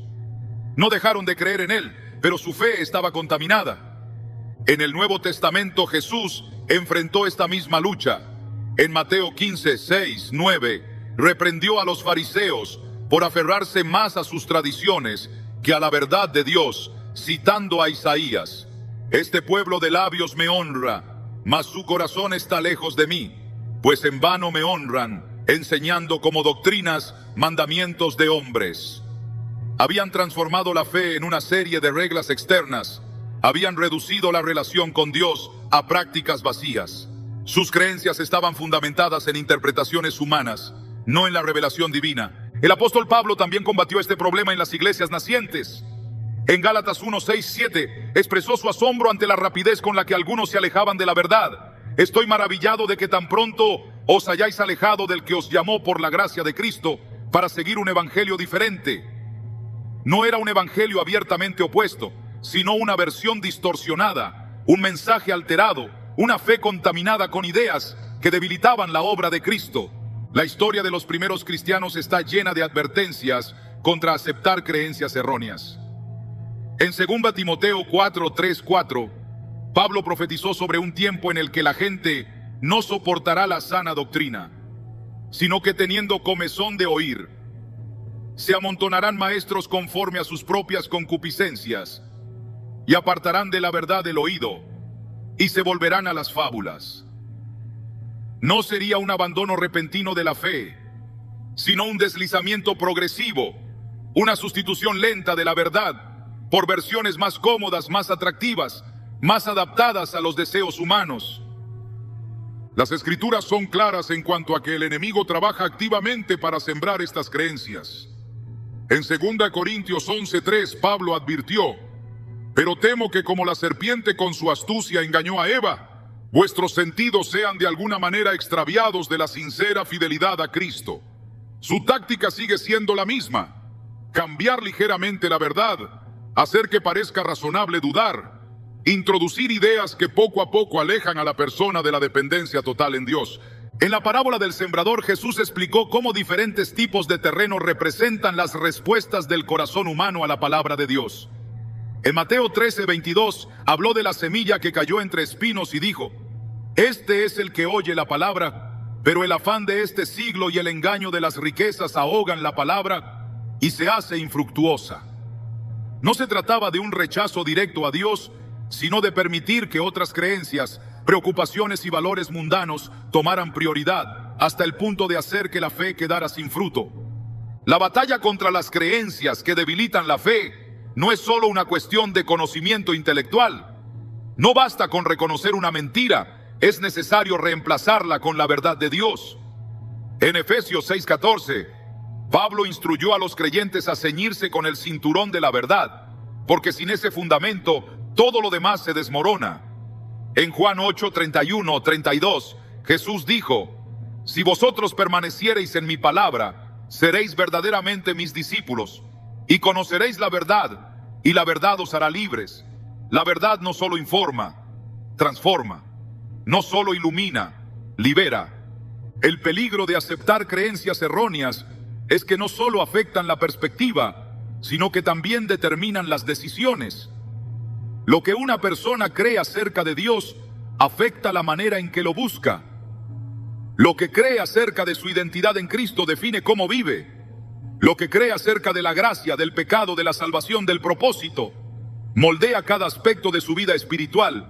Speaker 2: No dejaron de creer en él, pero su fe estaba contaminada. En el Nuevo Testamento, Jesús enfrentó esta misma lucha. En Mateo 15:6-9, reprendió a los fariseos por aferrarse más a sus tradiciones que a la verdad de Dios, citando a Isaías: este pueblo de labios me honra, mas su corazón está lejos de mí, pues en vano me honran, enseñando como doctrinas mandamientos de hombres. Habían transformado la fe en una serie de reglas externas, habían reducido la relación con Dios a prácticas vacías. Sus creencias estaban fundamentadas en interpretaciones humanas, no en la revelación divina. El apóstol Pablo también combatió este problema en las iglesias nacientes. En Gálatas 1:6-7 expresó su asombro ante la rapidez con la que algunos se alejaban de la verdad. Estoy maravillado de que tan pronto os hayáis alejado del que os llamó por la gracia de Cristo para seguir un evangelio diferente. No era un evangelio abiertamente opuesto, sino una versión distorsionada, un mensaje alterado, una fe contaminada con ideas que debilitaban la obra de Cristo. La historia de los primeros cristianos está llena de advertencias contra aceptar creencias erróneas. En 2 Timoteo 4:3-4, Pablo profetizó sobre un tiempo en el que la gente no soportará la sana doctrina, sino que teniendo comezón de oír, se amontonarán maestros conforme a sus propias concupiscencias, y apartarán de la verdad el oído, y se volverán a las fábulas. No sería un abandono repentino de la fe, sino un deslizamiento progresivo, una sustitución lenta de la verdad por versiones más cómodas, más atractivas, más adaptadas a los deseos humanos.
Speaker 1: Las escrituras son claras en cuanto a que el enemigo trabaja activamente para sembrar estas creencias. En 2 Corintios 11:3, Pablo advirtió: pero temo que como la serpiente con su astucia engañó a Eva, vuestros sentidos sean de alguna manera extraviados de la sincera fidelidad a Cristo. Su táctica sigue siendo la misma: cambiar ligeramente la verdad, hacer que parezca razonable dudar, introducir ideas que poco a poco alejan a la persona de la dependencia total en Dios. En la parábola del sembrador, Jesús explicó cómo diferentes tipos de terreno representan las respuestas del corazón humano a la palabra de Dios. En Mateo 13:22 habló de la semilla que cayó entre espinos y dijo: este es el que oye la palabra, pero el afán de este siglo y el engaño de las riquezas ahogan la palabra y se hace infructuosa. No se trataba de un rechazo directo a Dios, sino de permitir que otras creencias, preocupaciones y valores mundanos tomaran prioridad, hasta el punto de hacer que la fe quedara sin fruto. La batalla contra las creencias que debilitan la fe no es solo una cuestión de conocimiento intelectual. No basta con reconocer una mentira, es necesario reemplazarla con la verdad de Dios. En Efesios 6:14, Pablo instruyó a los creyentes a ceñirse con el cinturón de la verdad, porque sin ese fundamento todo lo demás se desmorona. En Juan 8:31-32, Jesús dijo: si vosotros permaneciereis en mi palabra,
Speaker 2: seréis verdaderamente mis discípulos, y conoceréis la verdad, y la verdad os hará libres. La verdad no solo informa, transforma, no solo ilumina, libera. El peligro de aceptar creencias erróneas es que no solo afectan la perspectiva, sino que también determinan las decisiones. Lo que una persona cree acerca de Dios afecta la manera en que lo busca. Lo que cree acerca de su identidad en Cristo define cómo vive. Lo que cree acerca de la gracia, del pecado, de la salvación, del propósito, moldea cada aspecto de su vida espiritual.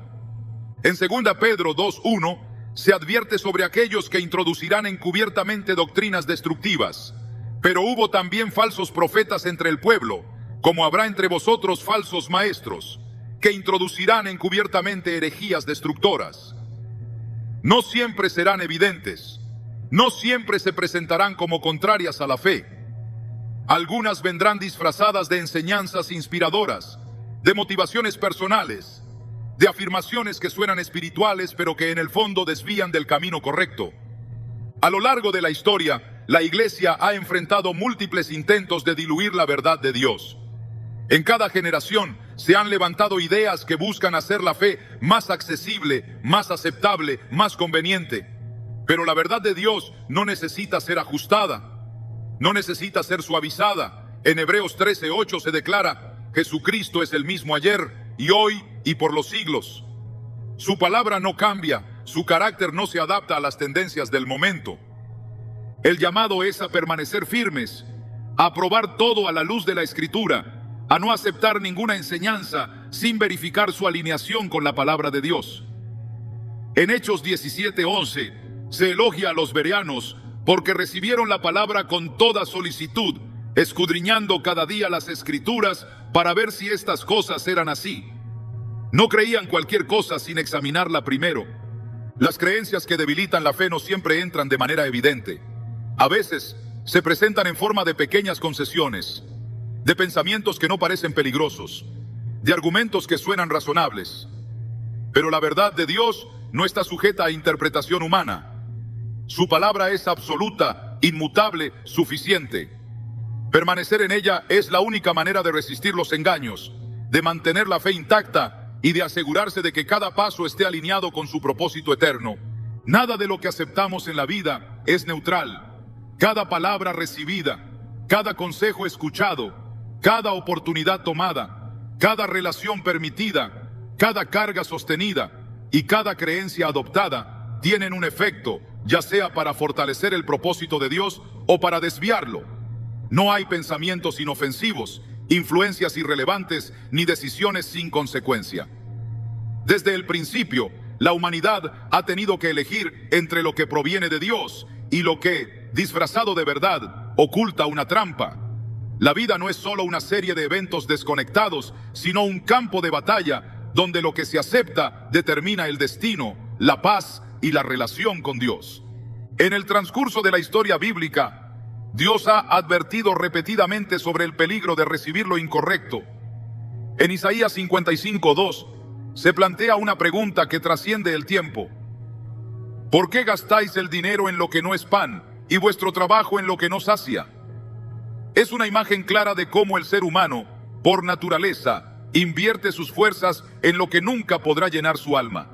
Speaker 2: En 2 Pedro 2:1 se advierte sobre aquellos que introducirán encubiertamente doctrinas destructivas. Pero hubo también falsos profetas entre el pueblo, como habrá entre vosotros falsos maestros, que introducirán encubiertamente herejías destructoras. No siempre serán evidentes, no siempre se presentarán como contrarias a la fe. Algunas vendrán disfrazadas de enseñanzas inspiradoras, de motivaciones personales, de afirmaciones que suenan espirituales pero que en el fondo desvían del camino correcto. A lo largo de la historia, la Iglesia ha enfrentado múltiples intentos de diluir la verdad de Dios. En cada generación se han levantado ideas que buscan hacer la fe más accesible, más aceptable, más conveniente. Pero la verdad de Dios no necesita ser ajustada, no necesita ser suavizada. En Hebreos 13:8 se declara: Jesucristo es el mismo ayer y hoy y por los siglos. Su palabra no cambia, su carácter no se adapta a las tendencias del momento. El llamado es a permanecer firmes, a probar todo a la luz de la Escritura, a no aceptar ninguna enseñanza sin verificar su alineación con la palabra de Dios. En Hechos 17:11 se elogia a los bereanos porque recibieron la palabra con toda solicitud, escudriñando cada día las Escrituras para ver si estas cosas eran así. No creían cualquier cosa sin examinarla primero. Las creencias que debilitan la fe no siempre entran de manera evidente. A veces se presentan en forma de pequeñas concesiones, de pensamientos que no parecen peligrosos, de argumentos que suenan razonables. Pero la verdad de Dios no está sujeta a interpretación humana. Su palabra es absoluta, inmutable, suficiente. Permanecer en ella es la única manera de resistir los engaños, de mantener la fe intacta y de asegurarse de que cada paso esté alineado con su propósito eterno. Nada de lo que aceptamos en la vida es neutral. Cada palabra recibida, cada consejo escuchado, cada oportunidad tomada, cada relación permitida, cada carga sostenida y cada creencia adoptada tienen un efecto, ya sea para fortalecer el propósito de Dios o para desviarlo. No hay pensamientos inofensivos, influencias irrelevantes ni decisiones sin consecuencia. Desde el principio, la humanidad ha tenido que elegir entre lo que proviene de Dios y lo que, disfrazado de verdad, oculta una trampa. La vida no es solo una serie de eventos desconectados, sino un campo de batalla donde lo que se acepta determina el destino, la paz y la relación con Dios. En el transcurso de la historia bíblica, Dios ha advertido repetidamente sobre el peligro de recibir lo incorrecto. En Isaías 55:2 se plantea una pregunta que trasciende el tiempo. ¿Por qué gastáis el dinero en lo que no es pan y vuestro trabajo en lo que no sacia? Es una imagen clara de cómo el ser humano, por naturaleza, invierte sus fuerzas en lo que nunca podrá llenar su alma.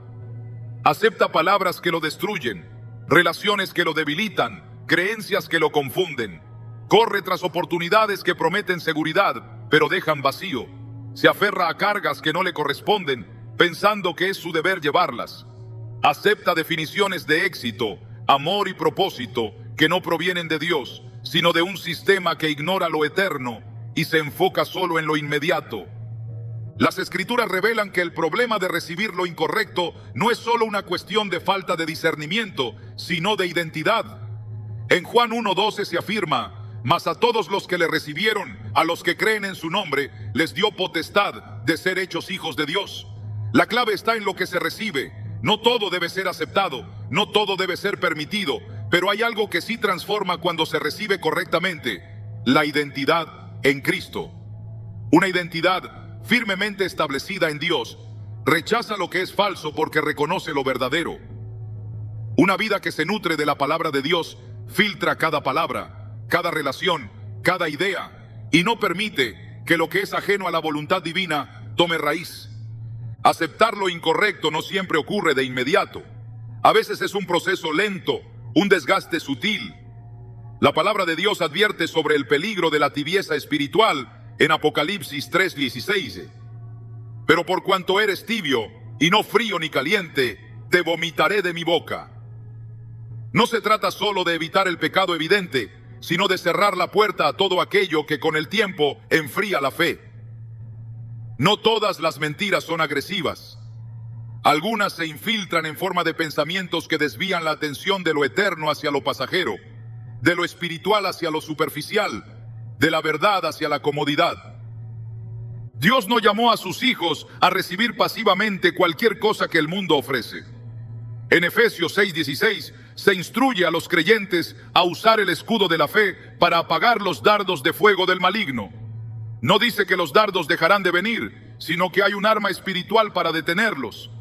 Speaker 2: Acepta palabras que lo destruyen, relaciones que lo debilitan, creencias que lo confunden. Corre tras oportunidades que prometen seguridad, pero dejan vacío. Se aferra a cargas que no le corresponden, pensando que es su deber llevarlas. Acepta definiciones de éxito, amor y propósito que no provienen de Dios, sino de un sistema que ignora lo eterno y se enfoca solo en lo inmediato. Las Escrituras revelan que el problema de recibir lo incorrecto no es solo una cuestión de falta de discernimiento, sino de identidad. En Juan 1:12 se afirma: mas a todos los que le recibieron, a los que creen en su nombre, les dio potestad de ser hechos hijos de Dios. La clave está en lo que se recibe. No todo debe ser aceptado, no todo debe ser permitido, pero hay algo que sí transforma cuando se recibe correctamente: la identidad en Cristo. Una identidad firmemente establecida en Dios rechaza lo que es falso porque reconoce lo verdadero. Una vida que se nutre de la palabra de Dios filtra cada palabra, cada relación, cada idea, y no permite que lo que es ajeno a la voluntad divina tome raíz. Aceptar lo incorrecto no siempre ocurre de inmediato. A veces es un proceso lento, un desgaste sutil. La palabra de Dios advierte sobre el peligro de la tibieza espiritual en Apocalipsis 3:16. Pero por cuanto eres tibio y no frío ni caliente, te vomitaré de mi boca. No se trata solo de evitar el pecado evidente, sino de cerrar la puerta a todo aquello que con el tiempo enfría la fe. No todas las mentiras son agresivas. Algunas se infiltran en forma de pensamientos que desvían la atención de lo eterno hacia lo pasajero, de lo espiritual hacia lo superficial, de la verdad hacia la comodidad. Dios no llamó a sus hijos a recibir pasivamente cualquier cosa que el mundo ofrece. En Efesios 6:16 se instruye a los creyentes a usar el escudo de la fe para apagar los dardos de fuego del maligno. No dice que los dardos dejarán de venir, sino que hay un arma espiritual para detenerlos.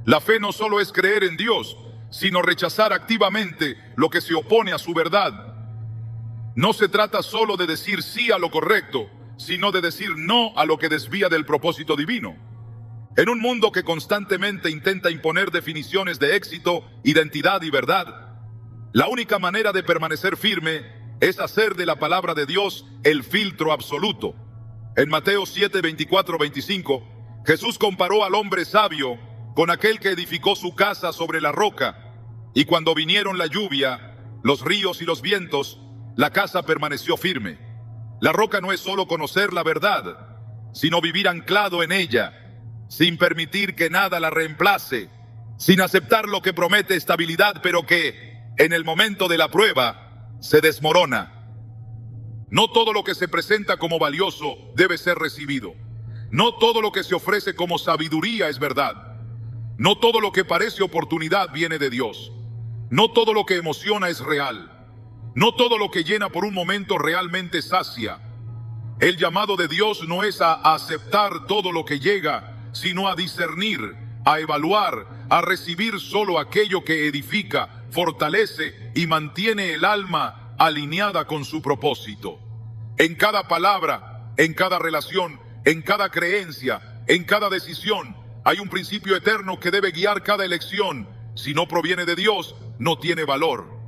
Speaker 2: La fe no solo es creer en Dios, sino rechazar activamente lo que se opone a su verdad. No se trata solo de decir sí a lo correcto, sino de decir no a lo que desvía del propósito divino. En un mundo que constantemente intenta imponer definiciones de éxito, identidad y verdad, la única manera de permanecer firme es hacer de la palabra de Dios el filtro absoluto. En Mateo 7:24-25, Jesús comparó al hombre sabio con aquel que edificó su casa sobre la roca, y cuando vinieron la lluvia, los ríos y los vientos, la casa permaneció firme. La roca no es solo conocer la verdad, sino vivir anclado en ella, sin permitir que nada la reemplace, sin aceptar lo que promete estabilidad, pero que, en el momento de la prueba, se desmorona. No todo lo que se presenta como valioso debe ser recibido. No todo lo que se ofrece como sabiduría es verdad. No todo lo que parece oportunidad viene de Dios. No todo lo que emociona es real. No todo lo que llena por un momento realmente sacia. El llamado de Dios no es a aceptar todo lo que llega, sino a discernir, a evaluar, a recibir solo aquello que edifica, fortalece y mantiene el alma alineada con su propósito. En cada palabra, en cada relación, en cada creencia, en cada decisión, hay un principio eterno que debe guiar cada elección. Si no proviene de Dios, no tiene valor.